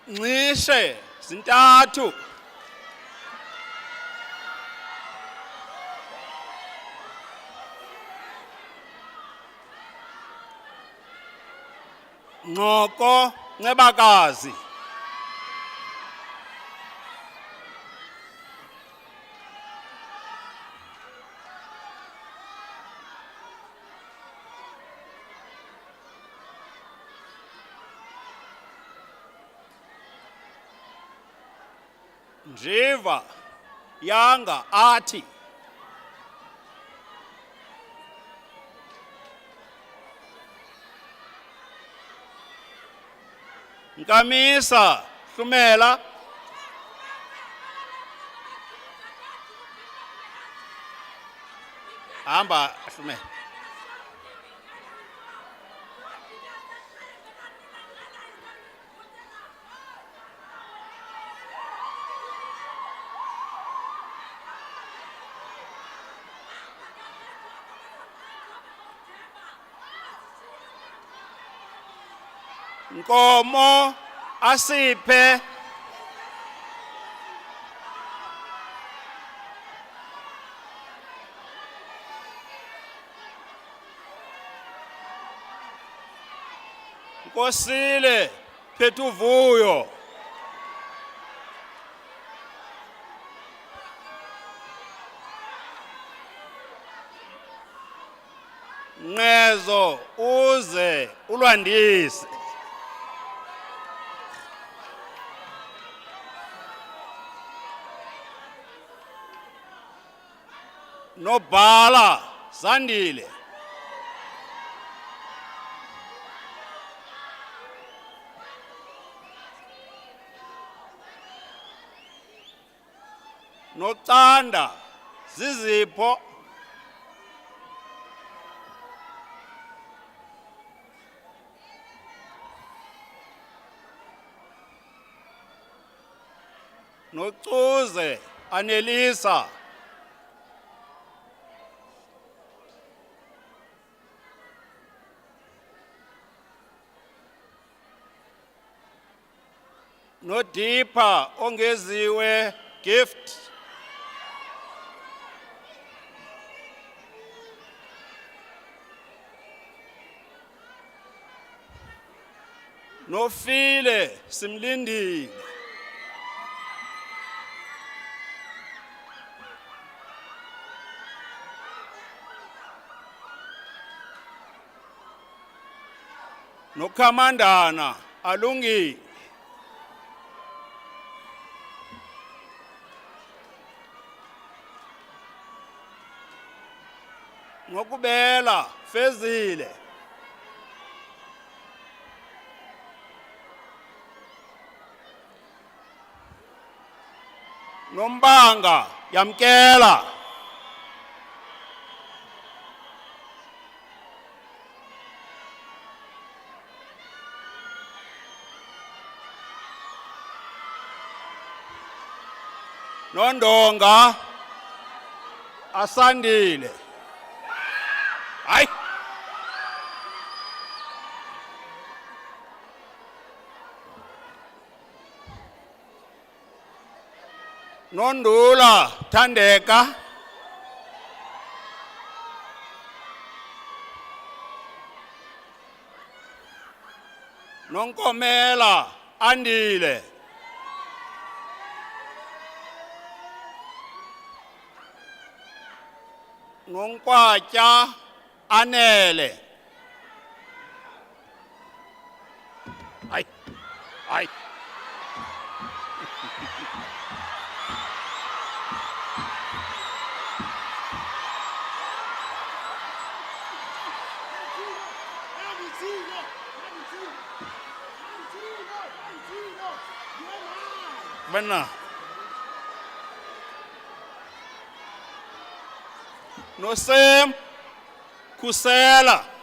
Ncishe zintathu. Ngqoko Ncebakazi. Njiva yanga athi Nkamisa Hlumela hamba Hlumela Nkomo asiphe Nkosile Phethuvuyo Nqezo uze ulwandise Nobhala Sandile Nocanda Zizipho Nocuze Anelisa Nodipa ongeziwe gift Nofile simlindile Nokhamandana alungile Ngokubela Fezile Nombanga Yamkela Nondonga Asandile Hayi Nondula Thandeka Nonkomela Andile Nonkwatya Anele Hayi hayi Bana Nosem Kusela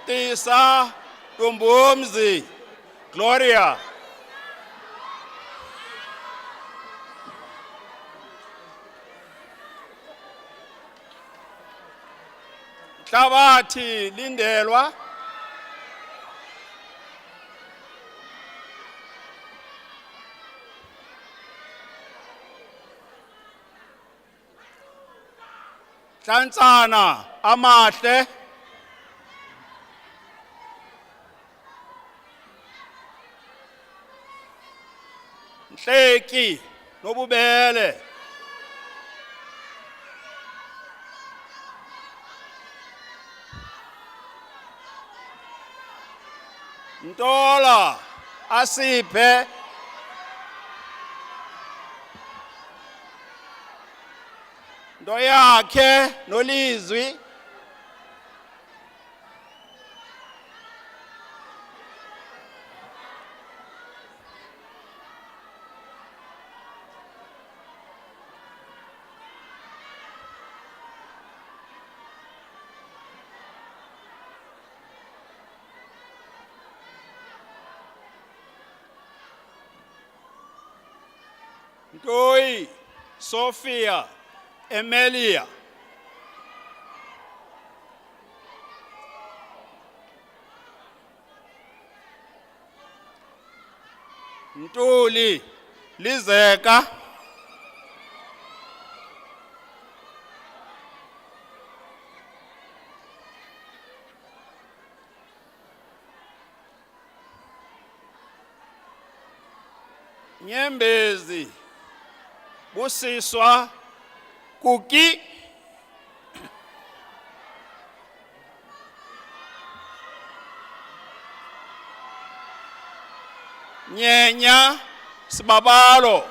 Tisa Tumbumzi Gloria Hlabathi Lindelwa Hlantsana Amahle Nongahleki nobubele. Ntola asiphe nto yakhe nolizwi Ntoyi Sophia Emilia Ntuli Lizeka Nyembezi Busiswa Kuki Nyenya Sibabalo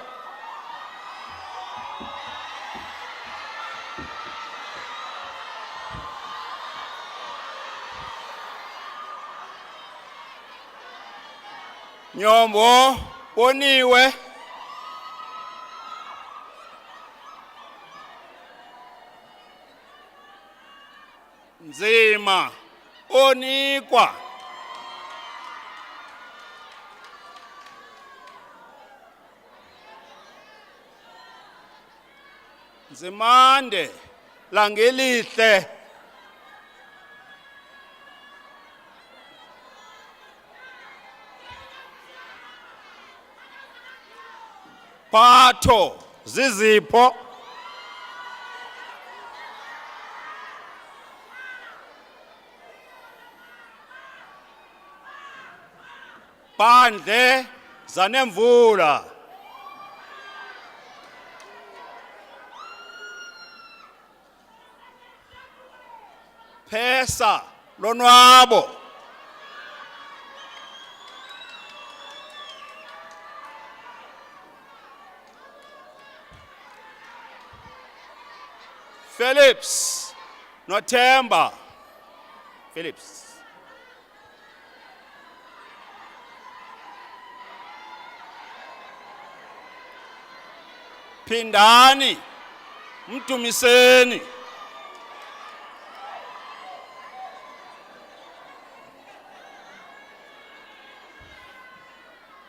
Nyombo Boniwe Nzima Onikwa Nzimande Langelihle Phatho Zizipho Phandle Zanemvula Phesa Lonwabo Phillips Nothemba Phillips Phindani Mdumiseni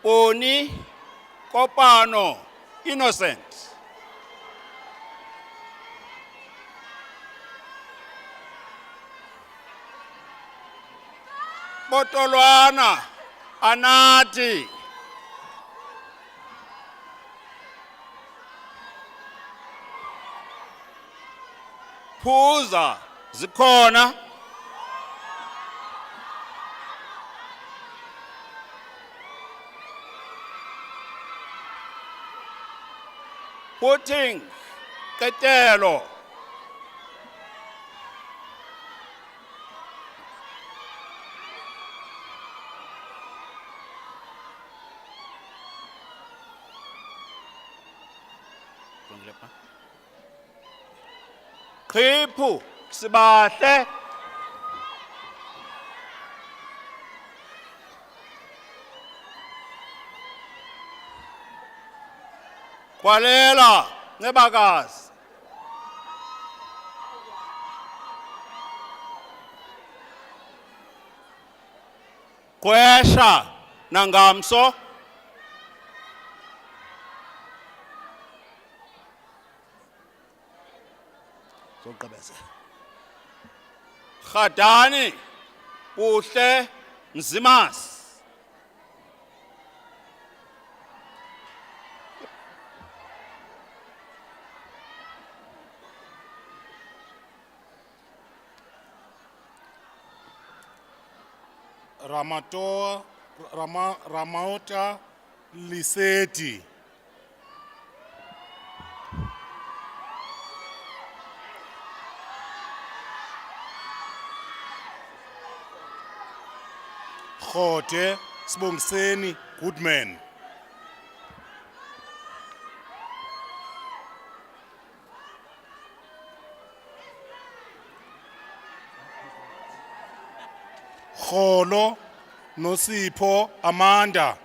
Boni Kopano Innocent Botolwana Anati Phuza zikhona Puting Ketelo Khiphu Sibahle Kwalela Nebakazi Kwesha Nangamso Sogqibeze Khadani Buhle Nzimas Ramaota Liseti Khode Sibongiseni Goodman. Kholo Nosipho Amanda.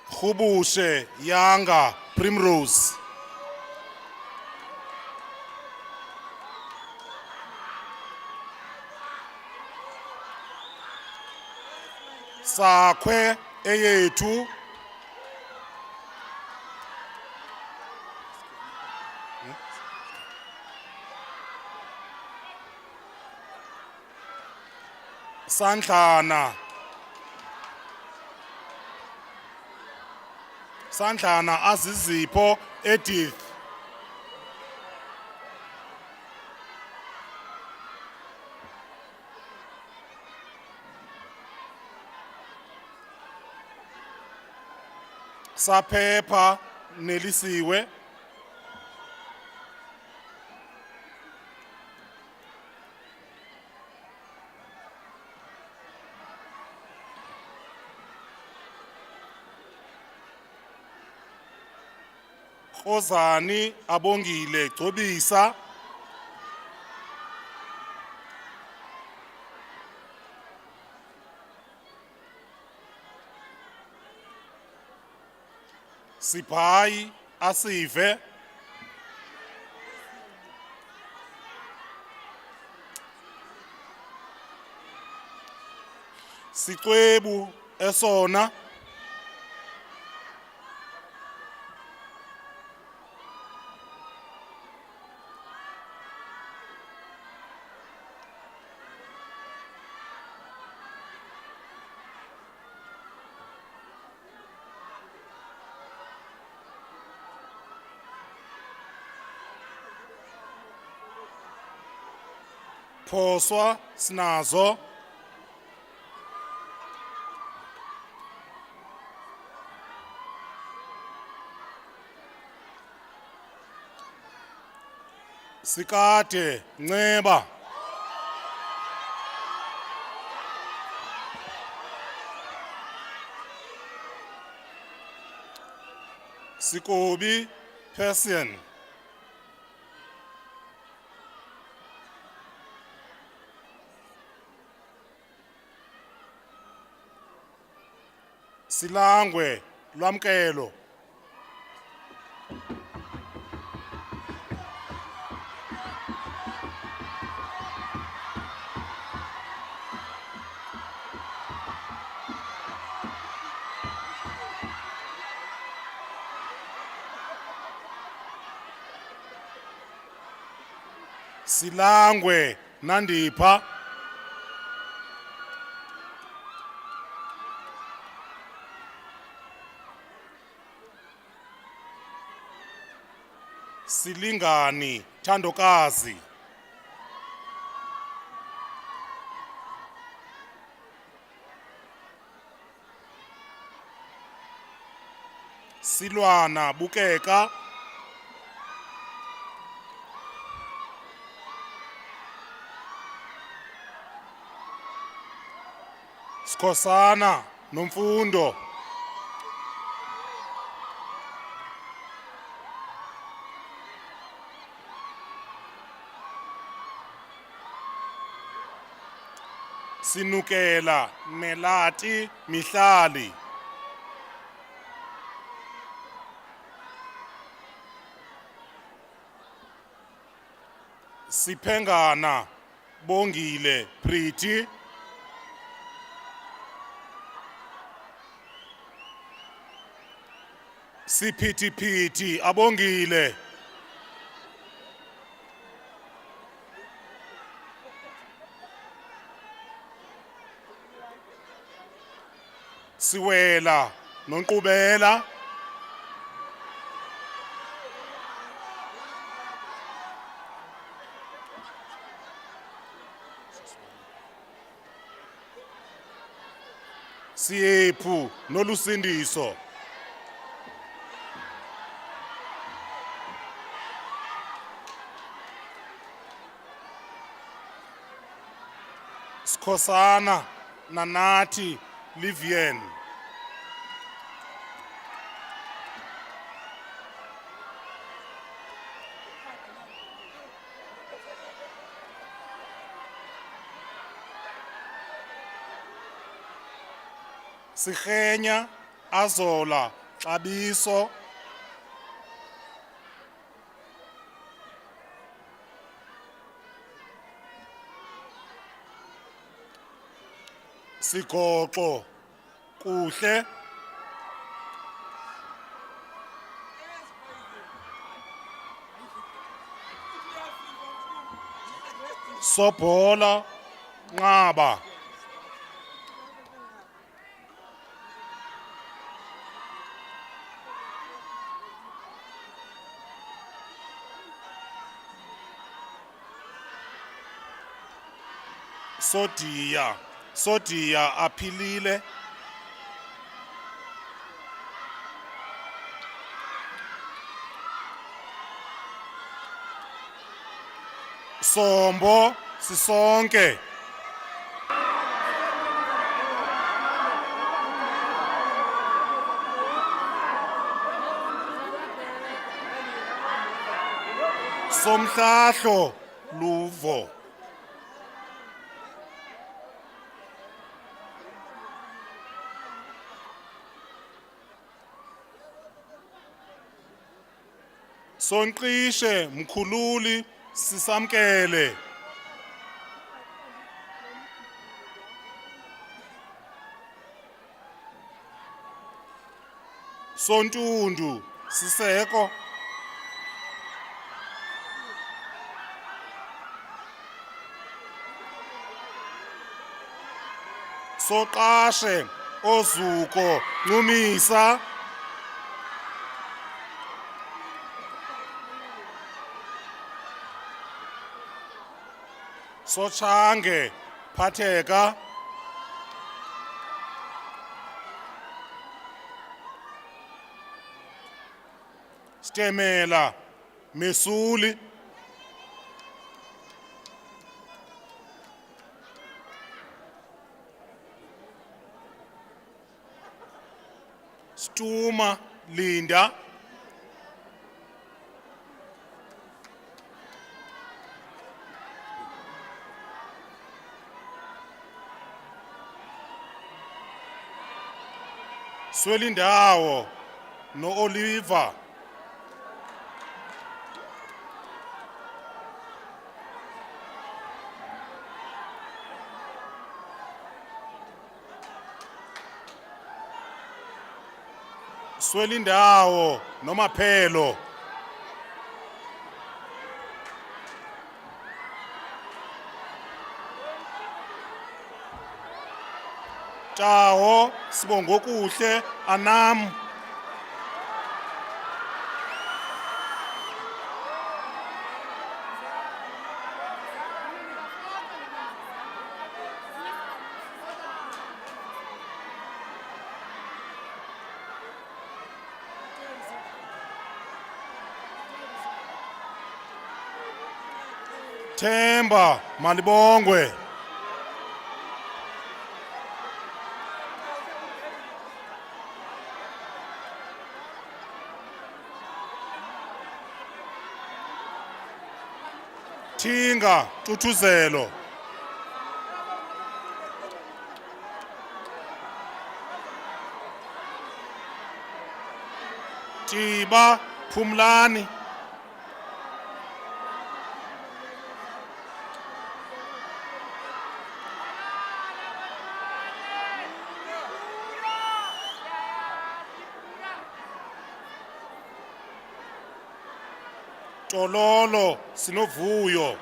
Khubushe Yanga Primrose. Sakwe Eyethu. Sandlana Azizipho Edith. Saphepha Nelisiwe. Ozani Abongile Gcobisa. Siphayi Asive. Sixwebu Esona. Phoswa Sinazo. Sikade Nceba. Sikobi Persian. Silangwe Lwamkelo. Silangwe Nandipha. Silingani Thandokazi. Silwana Bukeka. Skosana Nomfundo. Sinukela Melati Mihlali. Siphengana Bongile Pretty. Siphithiphithi Abongile. Siwela Nonkqubela. Siyephu Nolusindiso. Skosana Nanati Livian. Sigenya Azola Xabiso. Sigoxo Kuhle. Sobhola Nqaba. Sodia Aphilile. Sombo Sisonke. Somhlahlo Luvo. Sonqishe Mkhululi Sisamkele. Sontundu Siseko. Soqashe Ozuko Ncumisa. Sochange Phatheka. Stemela Mesuli. Stuma Linda. Swelindawo no Oliver. Swelindawo no Maphelo. Tawo Sibongokuhle Anam. Themba Malibongwe. Thinga Tuthuzelo. Tiba Phumlani. Tololo Sinovuyo.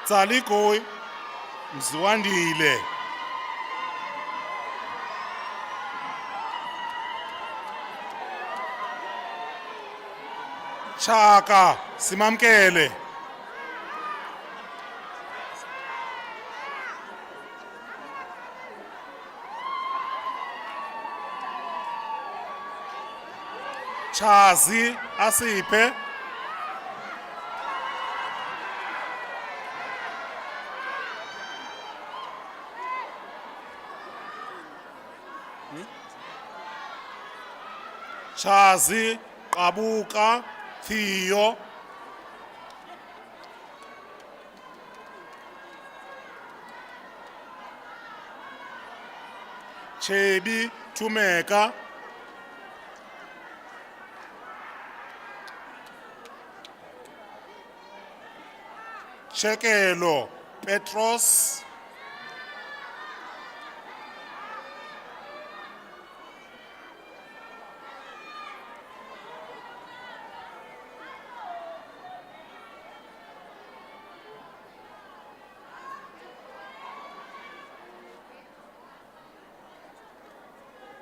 Tsaligoi Mziwandile. Chaka Simamkele. Chazi Asiphe. Chazi Qabuka Theo. Chebi Tumeka. Chekelo Petros.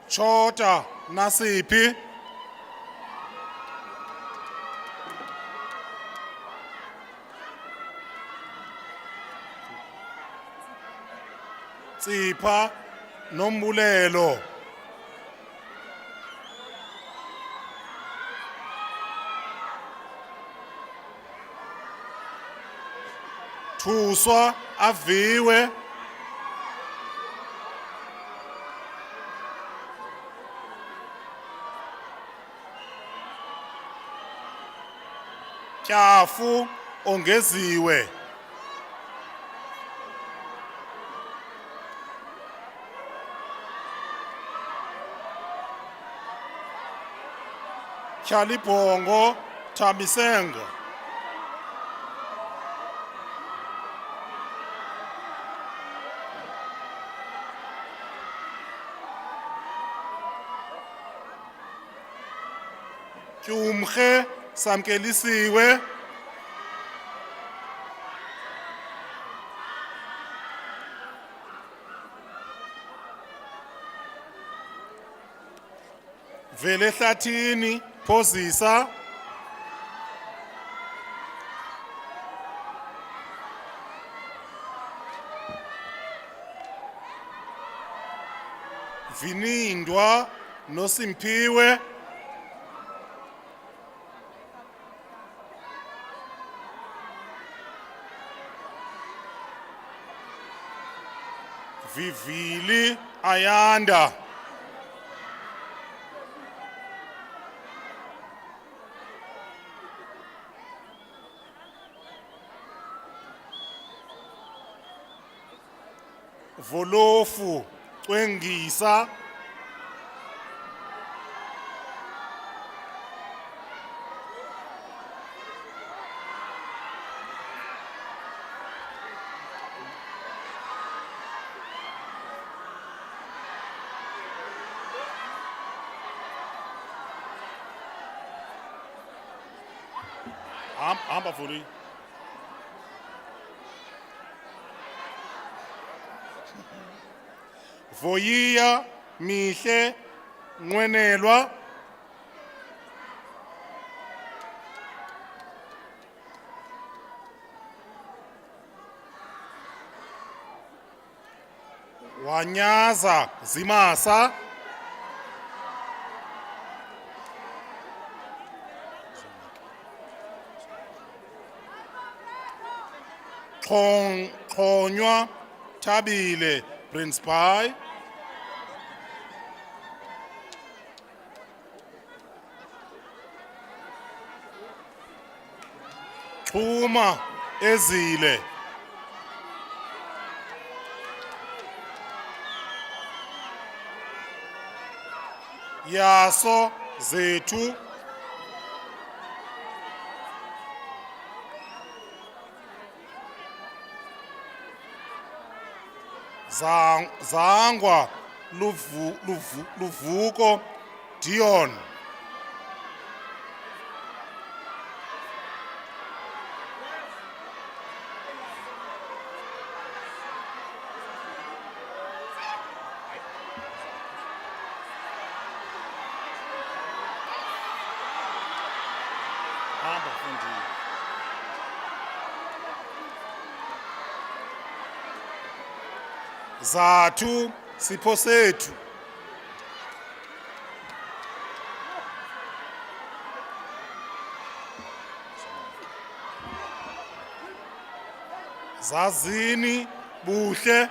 Chota Nasipi. Tsipa Nombulelo. Thuswa Aviwe. Tyafu Ongeziwe. Chalibongo Tamisenga. Tyumhe Samkelisiwe. Velehlatini Phosisa. Vinindwa Nosimpiwe. Vivili Ayanda. Volofu Cwengisa. Hamba Vuli. Voyiya Mihle Nwenelwa. Wanyaza Zimasa. Khonywa Tabile Prince Pai. Xhuma Ezile. Yaso Zethu. Zangwa Luvuko Dion. Hamba mfundini. Zathu sipho sethu. Zazini buhle.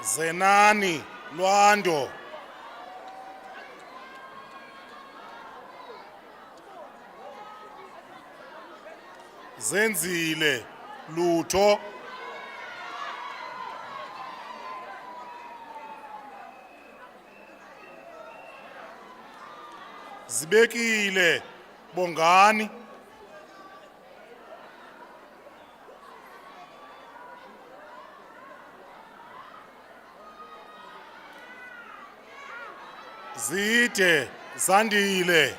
Zenani Lwando. Zenzile lutho. Zibekile Bongani. Zide Zandile.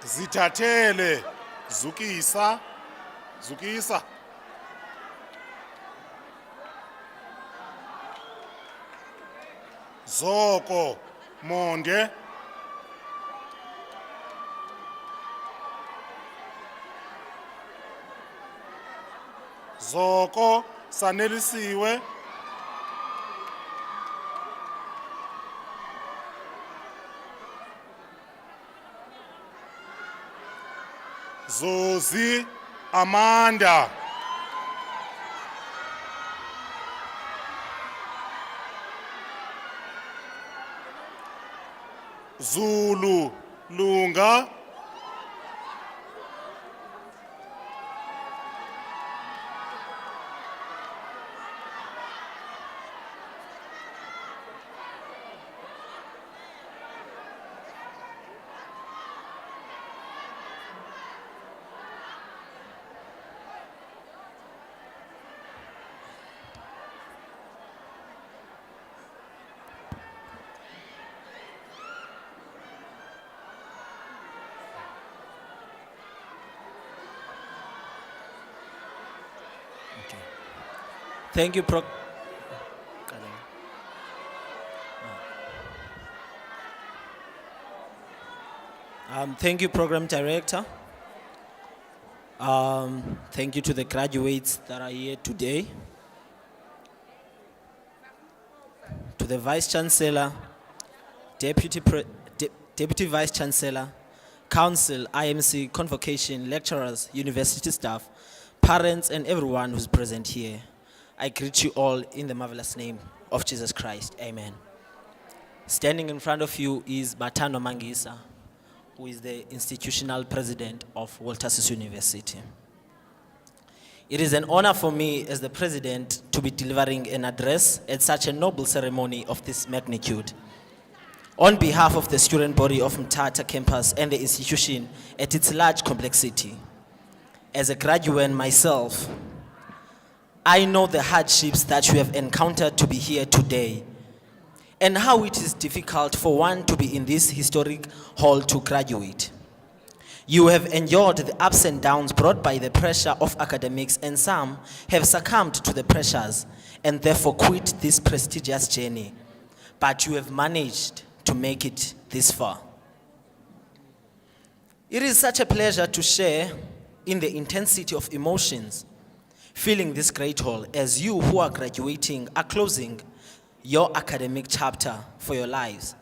Zithathele Zukisa. Zukisa. Zoko Monde. Zoko Sanelisiwe. Zozi Amanda. Zulu Lunga. Thank you, thank you, Program Director. Thank you to the graduates that are here today. To the Vice Chancellor, Deputy Vice Chancellor, Council, IMC, Convocation, lecturers, university staff, parents, and everyone who's present here. I greet you all in the marvelous name of Jesus Christ. Amen. Standing in front of you is Batano Mangisa, who is the institutional president of Walter Sisulu University. It is an honor for me as the president to be delivering an address at such a noble ceremony of this magnitude. On behalf of the student body of Mthatha campus and the institution at its large complexity, as a graduate myself, I know the hardships that you have encountered to be here today, and how it is difficult for one to be in this historic hall to graduate. You have endured the ups and downs brought by the pressure of academics, and some have succumbed to the pressures and therefore quit this prestigious journey. But you have managed to make it this far. It is such a pleasure to share in the intensity of emotions filling this great hall as you who are graduating are closing your academic chapter for your lives.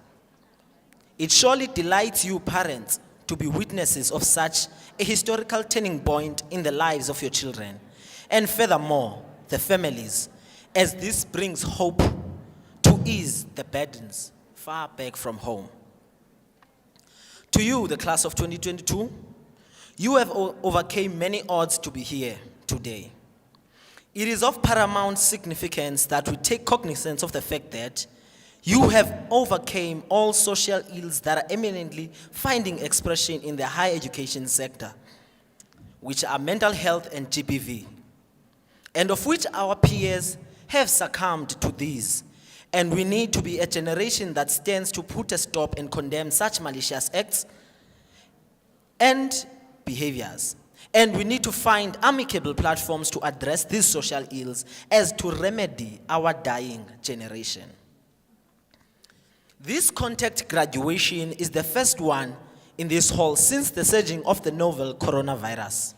It surely delights you parents to be witnesses of such a historical turning point in the lives of your children, and furthermore, the families, as this brings hope to ease the burdens far back from home. To you, the class of 2022, you have overcame many odds to be here today. It is of paramount significance that we take cognizance of the fact that you have overcome all social ills that are eminently finding expression in the higher education sector, which are mental health and GBV, and of which our peers have succumbed to these, And we need to be a generation that stands to put a stop and condemn such malicious acts and behaviors. And we need to find amicable platforms to address these social ills as to remedy our dying generation. This contact graduation is the first one in this hall since the surging of the novel coronavirus.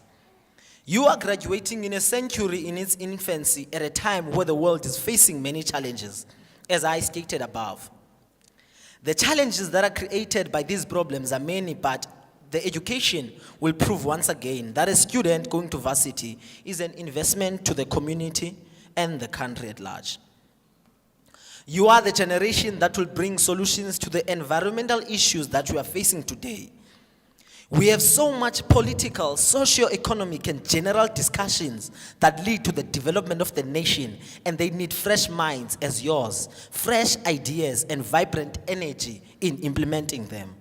You are graduating in a century in its infancy at a time where the world is facing many challenges, as I stated above. The challenges that are created by these problems are many, but the education will prove once again that a student going to varsity is an investment to the community and the country at large. You are the generation that will bring solutions to the environmental issues that we are facing today. We have so much political, socio-economic, and general discussions that lead to the development of the nation, and they need fresh minds as yours, fresh ideas and vibrant energy in implementing them.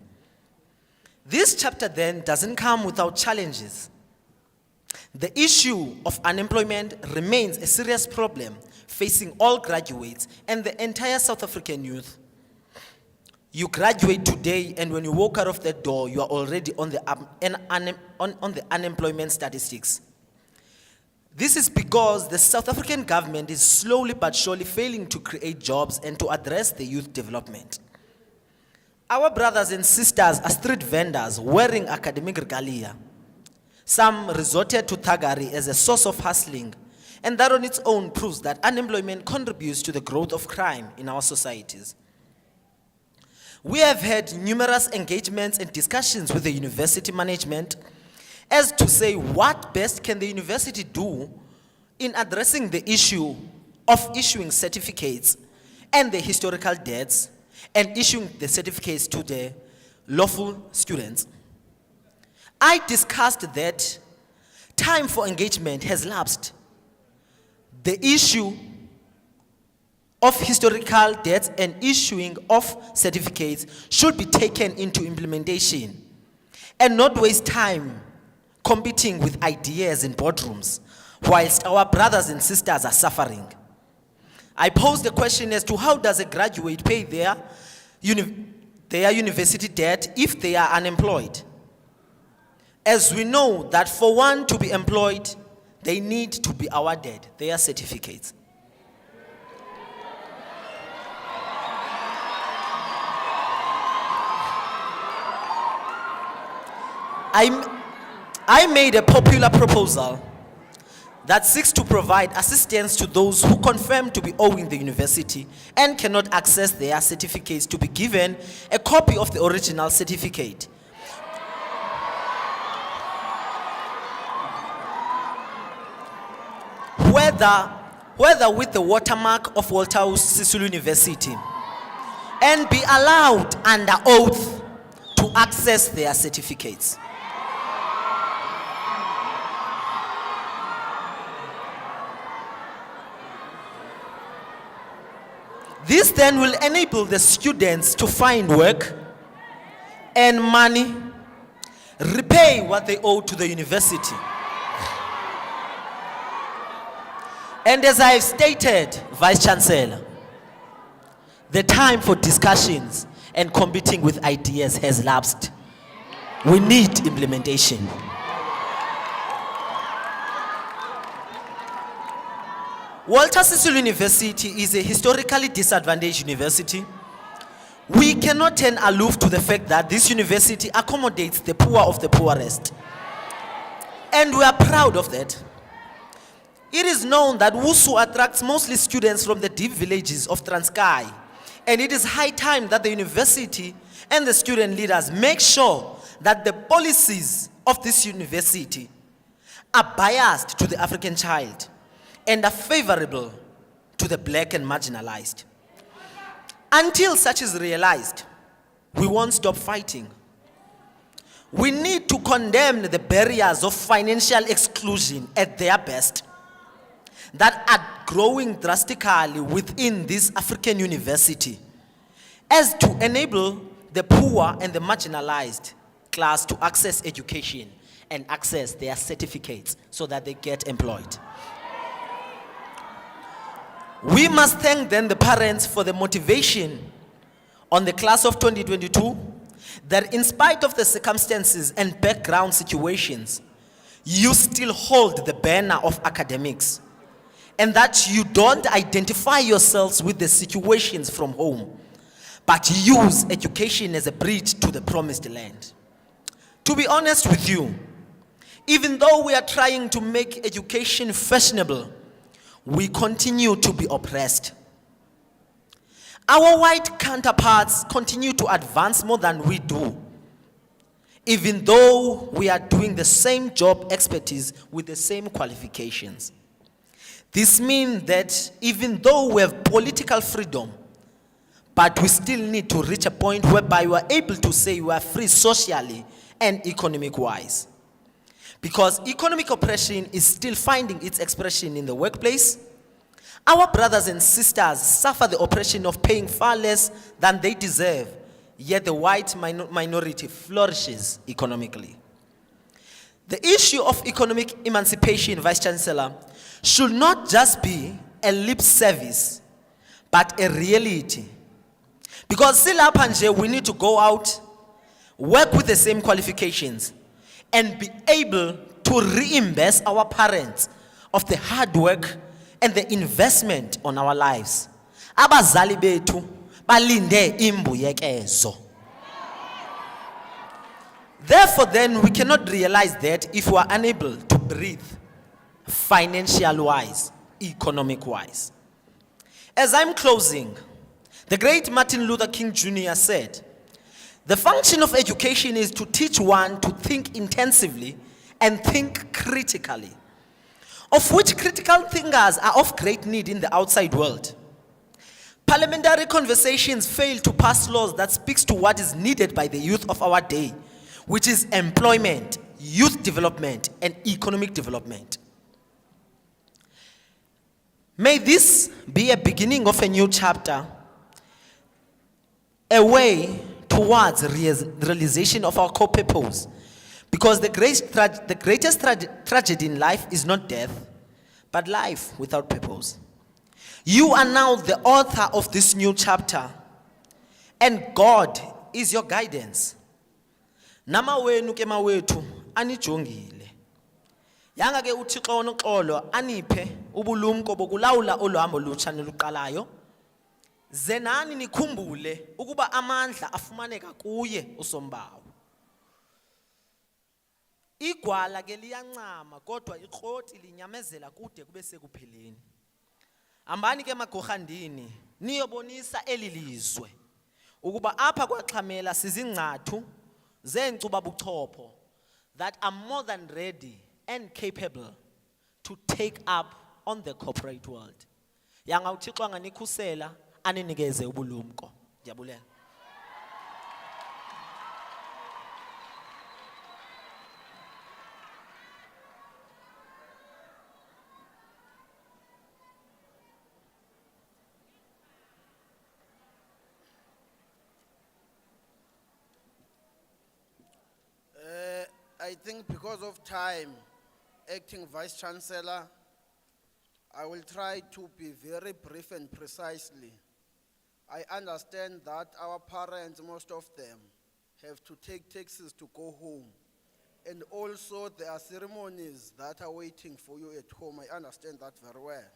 This chapter then doesn't come without challenges. The issue of unemployment remains a serious problem facing all graduates and the entire South African youth. You graduate today, and when you walk out of that door, you are already on the unemployment statistics. This is because the South African government is slowly but surely failing to create jobs and to address the youth development. Our brothers and sisters are street vendors wearing academic regalia. Some resorted to thuggery as a source of hustling, and that on its own proves that unemployment contributes to the growth of crime in our societies. We have had numerous engagements and discussions with the university management as to say what best can the university do in addressing the issue of issuing certificates and the historical debts and issuing the certificates to the lawful students. I discussed that time for engagement has lapsed. The issue of historical debts and issuing of certificates should be taken into implementation and not waste time competing with ideas in boardrooms whilst our brothers and sisters are suffering. I posed the question as to how does a graduate pay their university debt if they are unemployed? As we know that for one to be employed, they need to be awarded their certificates. I made a popular proposal that seeks to provide assistance to those who confirm to be owing the university and cannot access their certificates to be given a copy of the original certificate. Whether with the watermark of Walter Sisulu University, and be allowed under oath to access their certificates. This then will enable the students to find work, earn money, repay what they owe to the university. And as I have stated, Vice Chancellor, the time for discussions and competing with ideas has lapsed. We need implementation. Walter Sisulu University is a historically disadvantaged university. We cannot turn aloof to the fact that this university accommodates the poor of the poorest. And we are proud of that. It is known that WSU attracts mostly students from the deep villages of Transkei, and it is high time that the university and the student leaders make sure that the policies of this university are biased to the African child and are favorable to the black and marginalized. Until such is realized, we won't stop fighting. We need to condemn the barriers of financial exclusion at their best that are growing drastically within this African university as to enable the poor and the marginalized class to access education and access their certificates so that they get employed. We must thank then the parents for the motivation on the class of 2022 that in spite of the circumstances and background situations, you still hold the banner of academics and that you don't identify yourselves with the situations from home, but use education as a bridge to the promised land. To be honest with you, even though we are trying to make education fashionable, we continue to be oppressed. Our white counterparts continue to advance more than we do, even though we are doing the same job expertise with the same qualifications. This means that even though we have political freedom, but we still need to reach a point whereby we are able to say we are free socially and economic-wise. Because economic oppression is still finding its expression in the workplace. Our brothers and sisters suffer the oppression of paying far less than they deserve, yet the white minority flourishes economically. The issue of economic emancipation, Vice Chancellor, should not just be a lip service, but a reality. Because still up and we need to go out, work with the same qualifications, and be able to reimburse our parents of the hard work and the investment on our lives. Abazali bethu balinde imbuyekezo. Therefore then we cannot realize that if we are unable to breathe financial wise, economic wise. As I'm closing, the great Martin Luther King Jr. said, the function of education is to teach one to think intensively and think critically, of which critical thinkers are of great need in the outside world. Parliamentary conversations fail to pass laws that speaks to what is needed by the youth of our day, which is employment, youth development, and economic development. May this be a beginning of a new chapter, a way towards realization of our core purpose. Because the greatest tragedy in life is not death, but life without purpose. You are now the author of this new chapter, and God is your guidance. Nama wenu ke mawethu anijongile. Yanga ke uThixo onoxolo aniphe ubulumko bokulawula oluhambo lutsha neluqalayo. Zenani nikhumbule ukuba amandla afumaneka kuye usombawu. Igwala ke liyancama kodwa ikroti linyamezela kude kube sekupheleni. Ambani ke magorhandini niyobonisa elilizwe ukuba apha kwaXhamela sizingcathu zeencuba buchopho that are more than ready and capable to take up on the corporate world. Yanga uThixo anganikhusela aninikeze ubulumko. Ndiyabulela. I think because of time, Acting Vice Chancellor, I will try to be very brief and precisely. I understand that our parents, most of them, have to take taxis to go home. And also there are ceremonies that are waiting for you at home. I understand that very well.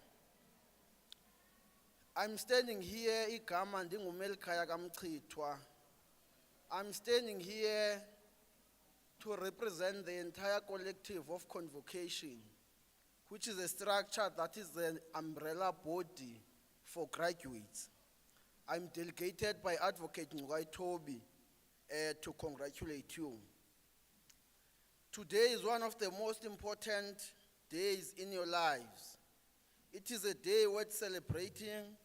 I'm standing here, igama ndingumelikhaya kaMchithwa. I'm standing here to represent the entire collective of convocation, which is a structure that is an umbrella body for graduates. I'm delegated by Advocate Ngwai Toby to congratulate you. Today is one of the most important days in your lives. It is a day worth celebrating.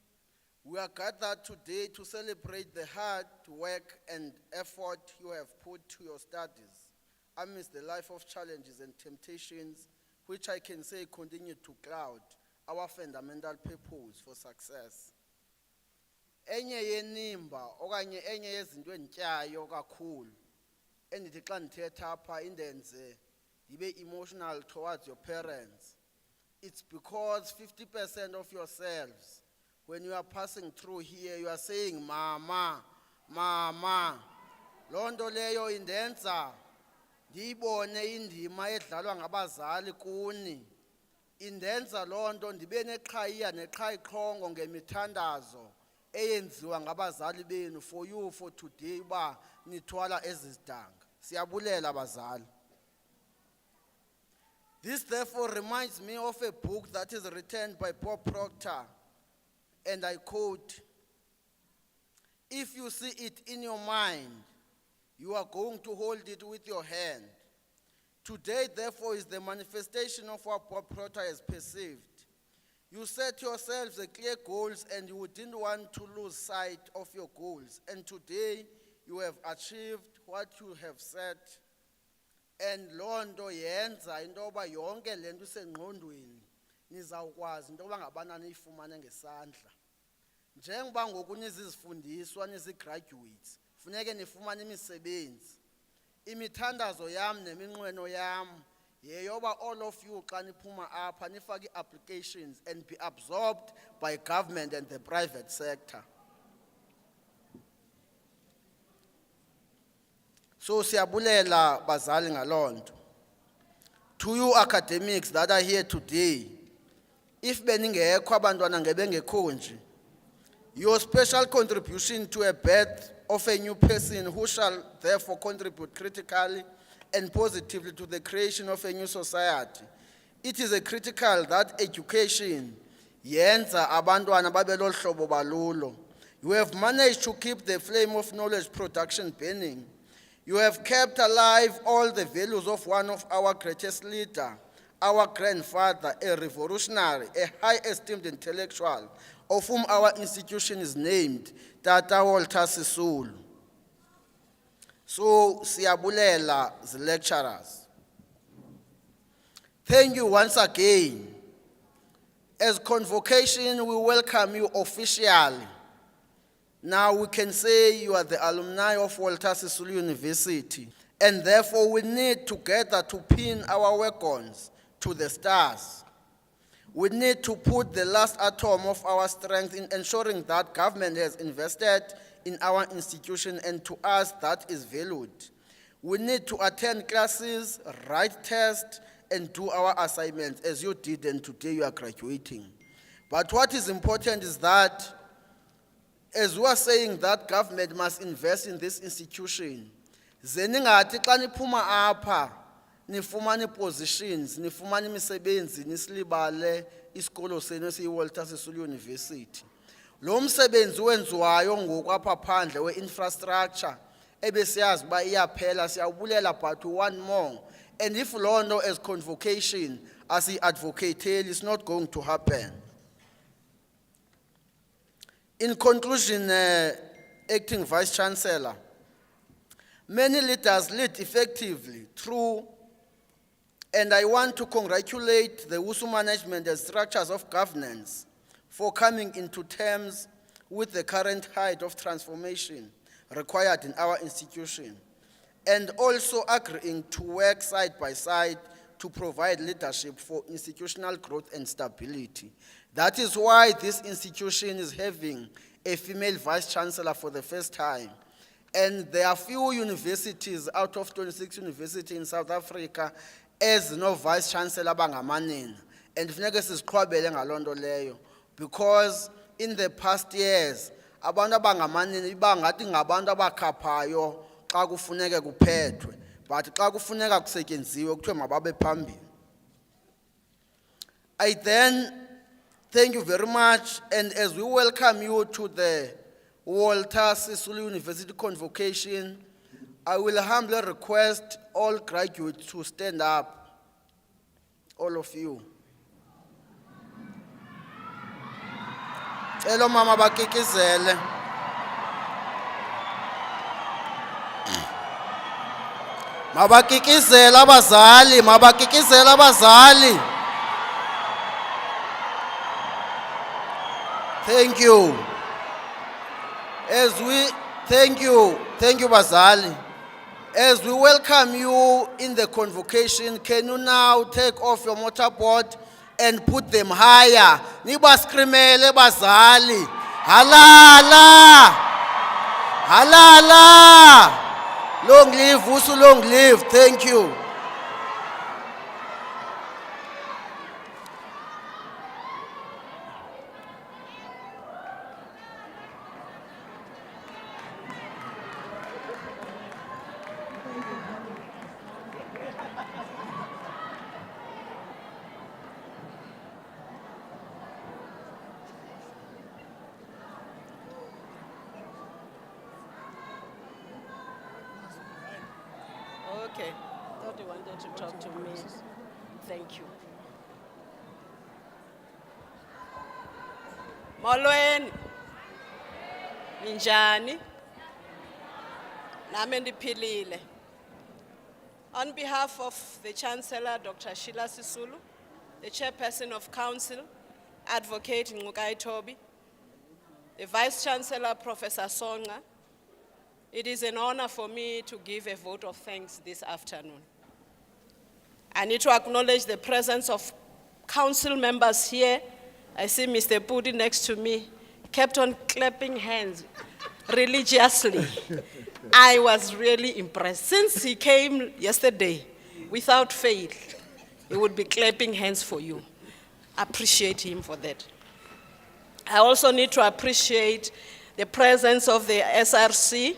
We are gathered today to celebrate the hard work and effort you have put to your studies amidst the life of challenges and temptations, which I can say continue to cloud our fundamental purpose for success. Enye yenimba okanye enye yezinto entyayo kakhulu endithi xa ndithetha apha indenze ndibe emotional towards your parents. It's because 50% of yourselves when you are passing through here, you are saying, Mama, Mama. Londo leyo indenza, ndiyibone indima edlalwa ngabazali kuni. Indenza londo ndibe neqhayiya neqhayiqhongo ngemithandazo eyenziwa ngabazali benu for you for today ba nithwala ezizidanga. Siyabulela bazali. This therefore reminds me of a book that is written by Bob Proctor, and I quote, "If you see it in your mind, you are going to hold it with your hand. Today, therefore, is the manifestation of what Bob Proctor has perceived. You set yourselves a clear goals and you didn't want to lose sight of your goals. And today, you have achieved what you have set. And londo yenza intoba yonke lento isengqondweni nizawukwazi intoba ngabana niyifumane ngesandla. Njengoba ngoku nizizifundiswa nizigraduates, funeke nifumane imisebenzi. Imithandazo yam neminqweno yam yeyoba all of you xa niphuma apha nifake applications and be absorbed by government and the private sector. So siyabulela bazali ngalonto. To you academics that are here today, if beningekho abantwana ngebengekho nje, your special contribution to a birth of a new person who shall therefore contribute critically and positively to the creation of a new society. It is a critical that education yenza abantwana babelo hlobo balulo. You have managed to keep the flame of knowledge production burning. You have kept alive all the values of one of our greatest leader, our grandfather, a revolutionary, a high esteemed intellectual, of whom our institution is named, Tata Walter Sisulu. So, siyabulela the lecturers. Thank you once again. As convocation, we welcome you officially. Now we can say you are the alumni of Walter Sisulu University, and therefore we need together to pin our wagons to the stars. We need to put the last atom of our strength in ensuring that government has invested in our institution, and to us that is valued. We need to attend classes, write tests, and do our assignments as you did, and today you are graduating. But what is important is that, as we are saying that government must invest in this institution, zeningathi xa niphuma apha nifumane positions, nifumane imisebenzi, nisilibale isikolo senu esiyiWalter Sisulu University. Lo msebenzi wenziwayo ngoku apha phandle we-infrastructure ebesiyazi uba iyaphela, siyawubulela but one more. And if Londo as convocation, as he advocated, it's not going to happen. In conclusion, Acting Vice Chancellor, many leaders lead effectively through, and I want to congratulate the WSU management and structures of governance for coming into terms with the current height of transformation required in our institution, and also agreeing to work side by side to provide leadership for institutional growth and stability. That is why this institution is having a female vice chancellor for the first time. And there are few universities out of 26 universities in South Africa as no vice chancellor bangamanina. And funeka siziqhwabele ngalondo leyo, because in the past years abantu abangamanina ibangathi ngabantu abakhaphayo xa kufuneka kuphethwe, but xa kufuneka kusetyenziwe kuthiwe mababe phambili. I then thank you very much, and as we welcome you to the Walter Sisulu University convocation, I will humbly request all graduates to stand up, all of you. Hello mama bakikizele. Mabakikizela abazali, mabakikizela abazali. Thank you. Thank you bazali. As we welcome you in the convocation, can you now take off your motorboard and put them higher. Nibaskrimele bazali. Halala. Halala. Long live, Vusu, long live. Thank you. Okay, thought you wanted to talk to me. Thank you. Molweni. Ninjani? Nami ndiphilile. On behalf of the Chancellor, Dr. Sheila Sisulu, the Chairperson of Council, Advocate Ngukai Tobi, the Vice Chancellor, Professor Songa, it is an honor for me to give a vote of thanks this afternoon. I need to acknowledge the presence of council members here. I see Mr. Pudi next to me, kept on clapping hands religiously. I was really impressed. Since he came yesterday, without fail, he would be clapping hands for you. Appreciate him for that. I also need to appreciate the presence of the SRC,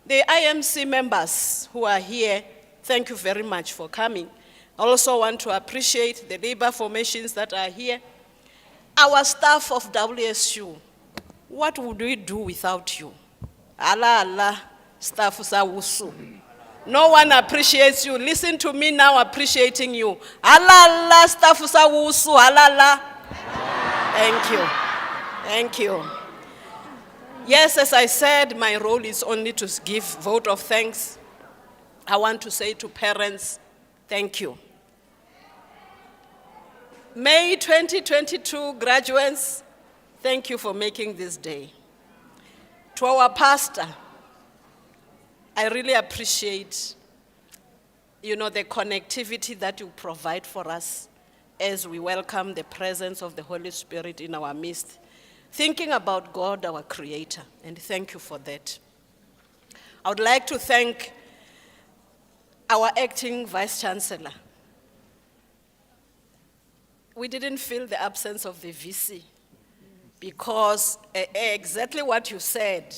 the IMC members who are here. Thank you very much for coming. I also want to appreciate the labor formations that are here. Our staff of WSU, what would we do without you? Allah, Allah, staff Usawusu. No one appreciates you. Listen to me now appreciating you. Allah, Allah, staff Usawusu, Allah, Allah. Thank you. Thank you. Yes, as I said, my role is only to give vote of thanks. I want to say to parents, thank you. May 2022 graduates, thank you for making this day. To our pastor, I really appreciate, the connectivity that you provide for us as we welcome the presence of the Holy Spirit in our midst, thinking about God, our Creator, and thank you for that. I would like to thank our acting Vice Chancellor. We didn't feel the absence of the VC because exactly what you said,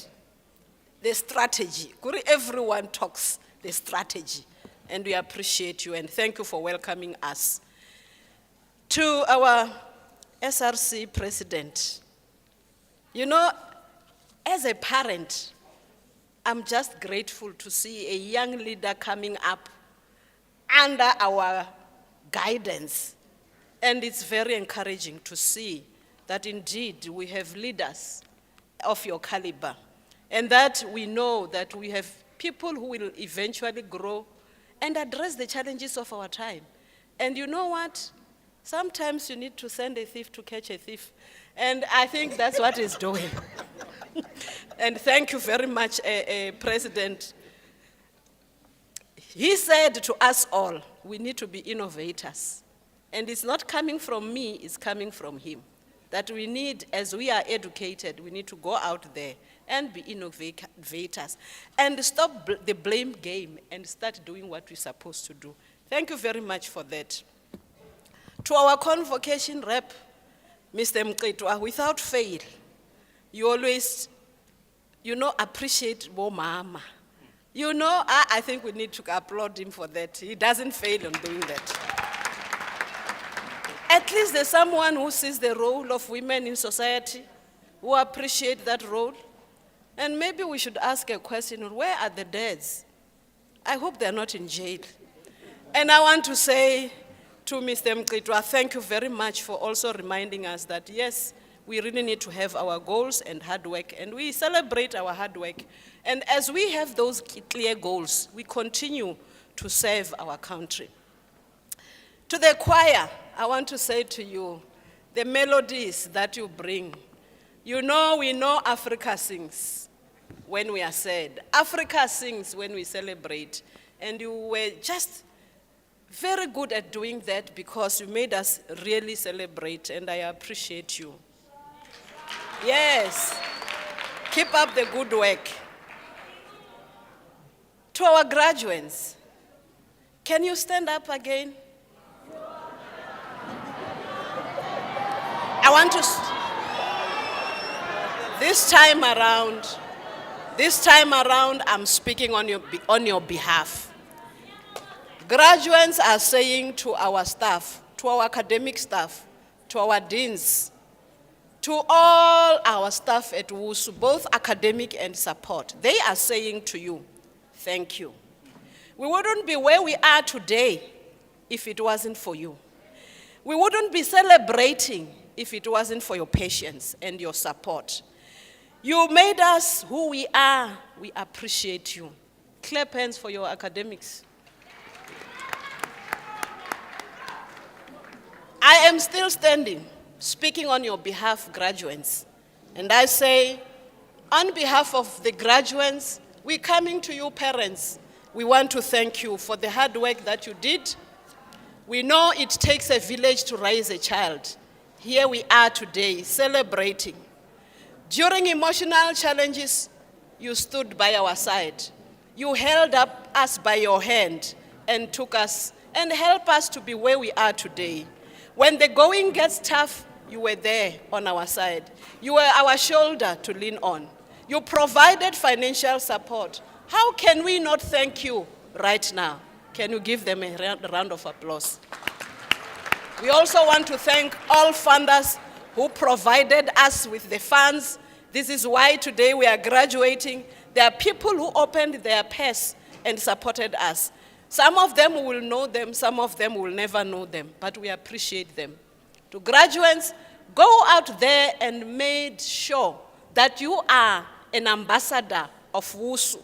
the strategy, everyone talks the strategy, and we appreciate you and thank you for welcoming us. To our SRC president, as a parent, I'm just grateful to see a young leader coming up under our guidance. And it's very encouraging to see that indeed we have leaders of your caliber. And that we know that we have people who will eventually grow and address the challenges of our time. And you know what? Sometimes you need to send a thief to catch a thief. And I think that's what he's doing. And thank you very much, President. He said to us all, we need to be innovators. And it's not coming from me, it's coming from him. That we need, as we are educated, we need to go out there and be innovators. And stop the blame game and start doing what we're supposed to do. Thank you very much for that. To our convocation rep, Mr. Mqitwa, without fail, you always, appreciate Mama. I think we need to applaud him for that. He doesn't fail on doing that. At least there's someone who sees the role of women in society, who appreciate that role. And maybe we should ask a question, where are the dads? I hope they're not in jail. And I want to say to Mr. Mqitwa, thank you very much for also reminding us that, yes, we really need to have our goals and hard work, and we celebrate our hard work. And as we have those clear goals, we continue to serve our country. To the choir, I want to say to you, the melodies that you bring, we know Africa sings when we are sad. Africa sings when we celebrate. And you were just very good at doing that because you made us really celebrate, and I appreciate you. Yes. Keep up the good work. To our graduates, can you stand up again? I want to, this time around, I'm speaking on your behalf. Graduates are saying to our staff, to our academic staff, to our deans, to all our staff at WSU, both academic and support, they are saying to you, thank you. We wouldn't be where we are today if it wasn't for you. We wouldn't be celebrating if it wasn't for your patience and your support. You made us who we are. We appreciate you. Clap hands for your academics. I am still standing, speaking on your behalf, graduates. And I say, on behalf of the graduates, we're coming to you, parents. We want to thank you for the hard work that you did. We know it takes a village to raise a child. Here we are today, celebrating. During emotional challenges, you stood by our side. You held up us by your hand and took us and helped us to be where we are today. When the going gets tough, you were there on our side. You were our shoulder to lean on. You provided financial support. How can we not thank you right now? Can you give them a round of applause? We also want to thank all funders who provided us with the funds. This is why today we are graduating. There are people who opened their purse and supported us. Some of them will know them, some of them will never know them, but we appreciate them. To graduates, go out there and make sure that you are an ambassador of WSU.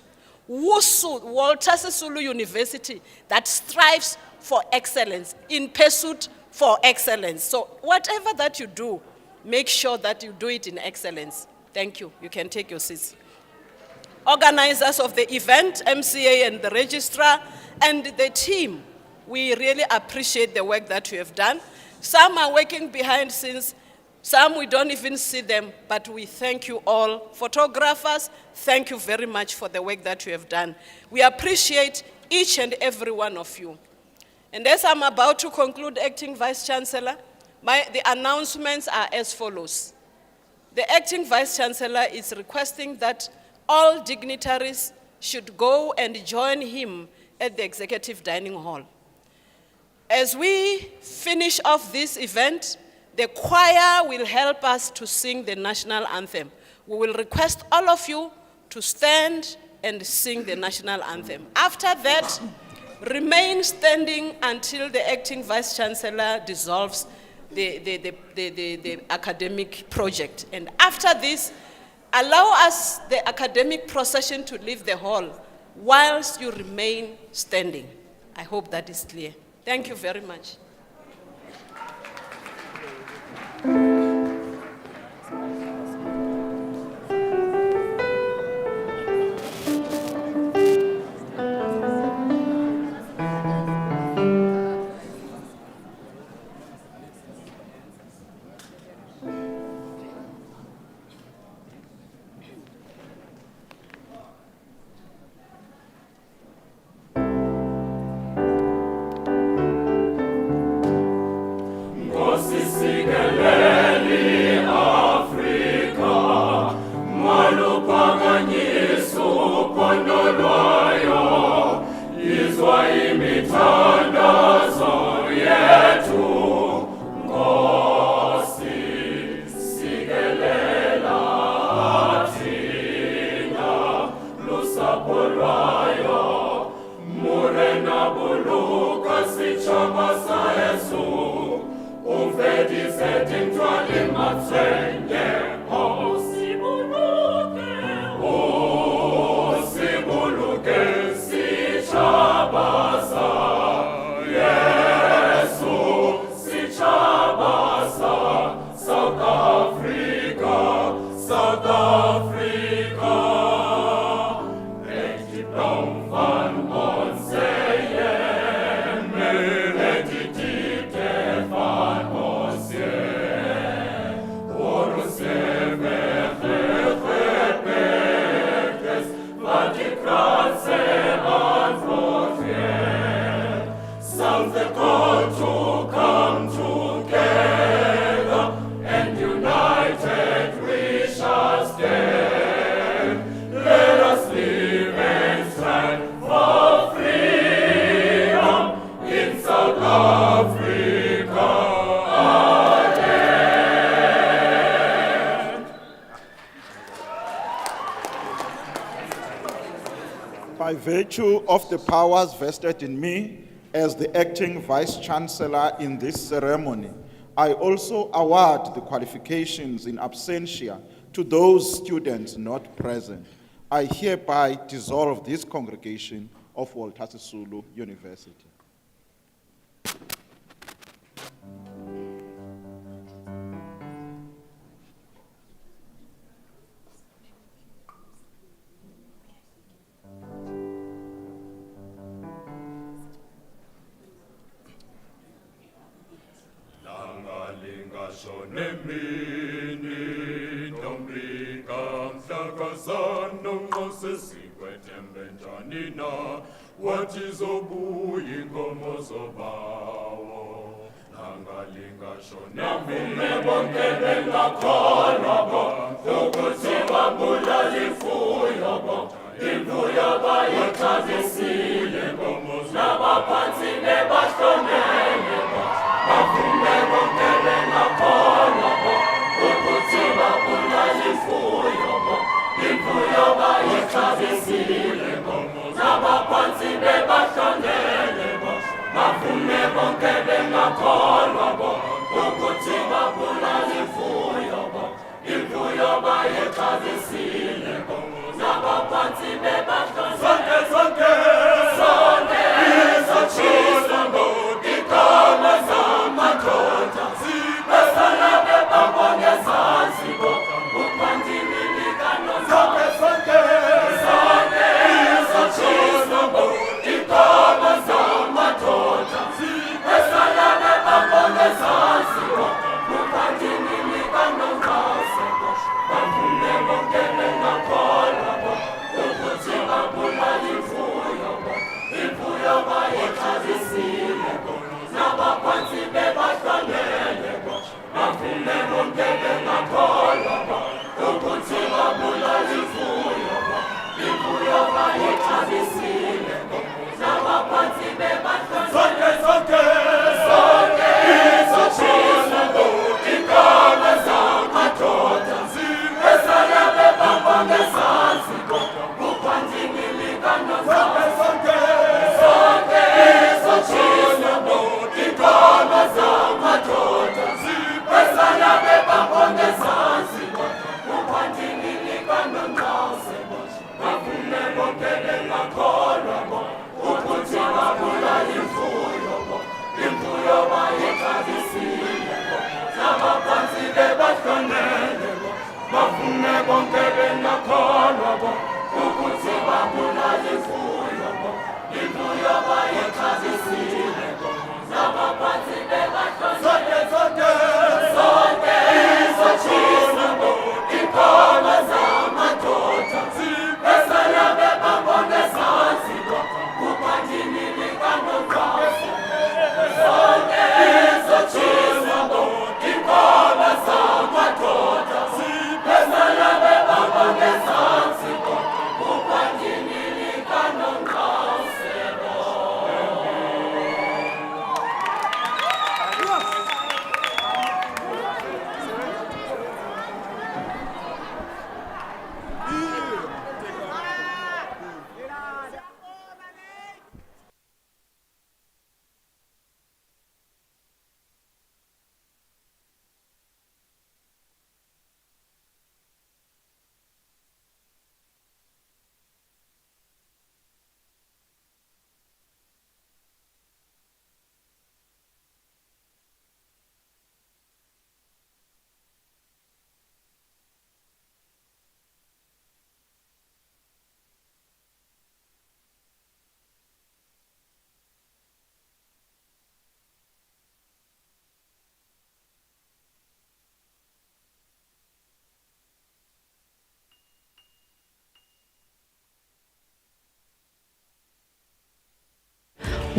WSU, Walter Sisulu University, that strives for excellence, in pursuit for excellence. So whatever that you do, make sure that you do it in excellence. Thank you. You can take your seats. Organizers of the event, MCA and the registrar, and the team, we really appreciate the work that you have done. Some are working behind scenes, some we don't even see them, but we thank you all. Photographers, thank you very much for the work that you have done. We appreciate each and every one of you. And as I'm about to conclude, Acting Vice Chancellor, the announcements are as follows. The Acting Vice Chancellor is requesting that all dignitaries should go and join him at the Executive Dining Hall. As we finish off this event, the choir will help us to sing the national anthem. We will request all of you to stand and sing the national anthem. After that, remain standing until the Acting Vice Chancellor dissolves the academic project. And after this, allow us, the academic procession, to leave the hall whilst you remain standing. I hope that is clear. Thank you very much. Amen. By virtue of the powers vested in me as the acting Vice-Chancellor in this ceremony, I also award the qualifications in absentia to those students not present. I hereby dissolve this congregation of Walter Sisulu University. What is obuyi inkomo zobawo nangalinga shone navume bonke bengakholwa bo ukuthi babulala imfuyo bo imfuyo bayixabisile bo nabaphansi bebahlonele bo bavume bonke bengakholwa bo ukuthi babulala imfuyo bo imfuyo bayixabisile bo nabaphansi bebahlonele bo bavume bonke bengakholwa bo ukuthi babulala imfuyo bo imfuyo bayixabisile bo nabaphansi bebahlonele sonke izotshiswa bo ikhona zamadoda besala bebabone zansi bo uphansi milikano sonke izotshiswa bo ikhona zamadoda besala bebabone zansi bo uphansi milikano ngase bo bavume bonke bengakholwa bo ukuthi babulala imfuyo bo imfuyo bayixabisile bo nabaphansi bebahlonele bo bavume bonke bengakholwa bo ukuthi babulala imfuyo bo imfuyo bayixabisile bo nabaphansi bebahlonele sonke izotshiswa bo ikhona zamadoda besala bebabone zansi bo uphansi milikano sonke izotshiswa bo ikhona zamadoda besala bebabone zansi bo uphansi milikano ngase bo bavume bonke bengakholwa bo ukuthi babulala imfuyo bo imfuyo bayixabisile bo nabaphansi bebahlonele bo bavume bonke bengakholwa bo ukuthi babulala imfuyo bo imfuyo bayixabisile bo nabaphansi bebahlonele sonke izotshiswa bo ikhona zamadoda besala bebabone zansi bo uphansi milikano ngase sonke izotshiswa bo ikhona zamadoda besala bebabone zansi bo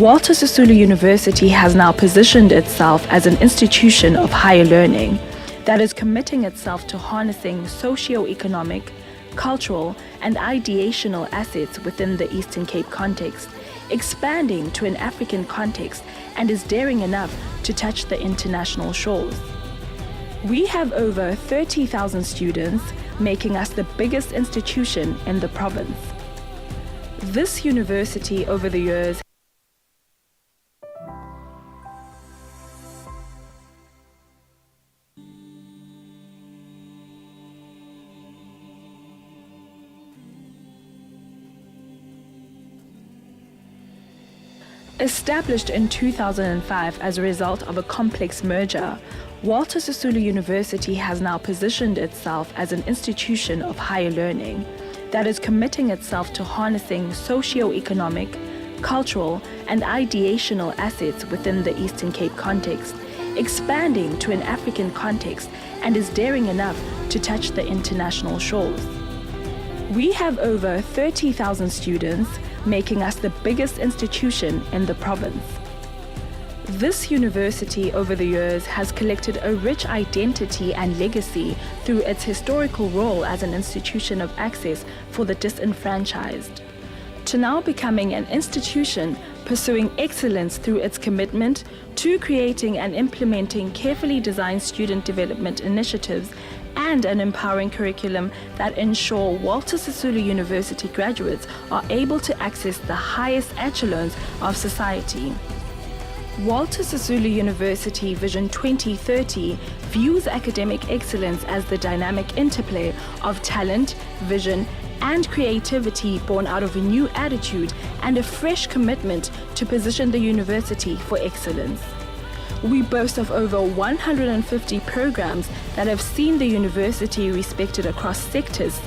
Walter Sisulu University has now positioned itself as an institution of higher learning that is committing itself to harnessing socio-economic, cultural, and ideational assets within the Eastern Cape context, expanding to an African context, and is daring enough to touch the international shores. We have over 30,000 students, making us the biggest institution in the province. This university over the years Established in 2005 as a result of a complex merger, Walter Sisulu University has now positioned itself as an institution of higher learning that is committing itself to harnessing socio-economic, cultural, and ideational assets within the Eastern Cape context, expanding to an African context, and is daring enough to touch the international shores. We have over 30,000 students, making us the biggest institution in the province. This university over the years has collected a rich identity and legacy through its historical role as an institution of access for the disenfranchised, to now becoming an institution pursuing excellence through its commitment to creating and implementing carefully designed student development initiatives and an empowering curriculum that ensure Walter Sisulu University graduates are able to access the highest echelons of society. Walter Sisulu University Vision 2030 views academic excellence as the dynamic interplay of talent, vision, and creativity born out of a new attitude and a fresh commitment to position the university for excellence. We boast of over 150 programs that have seen the university respected across sectors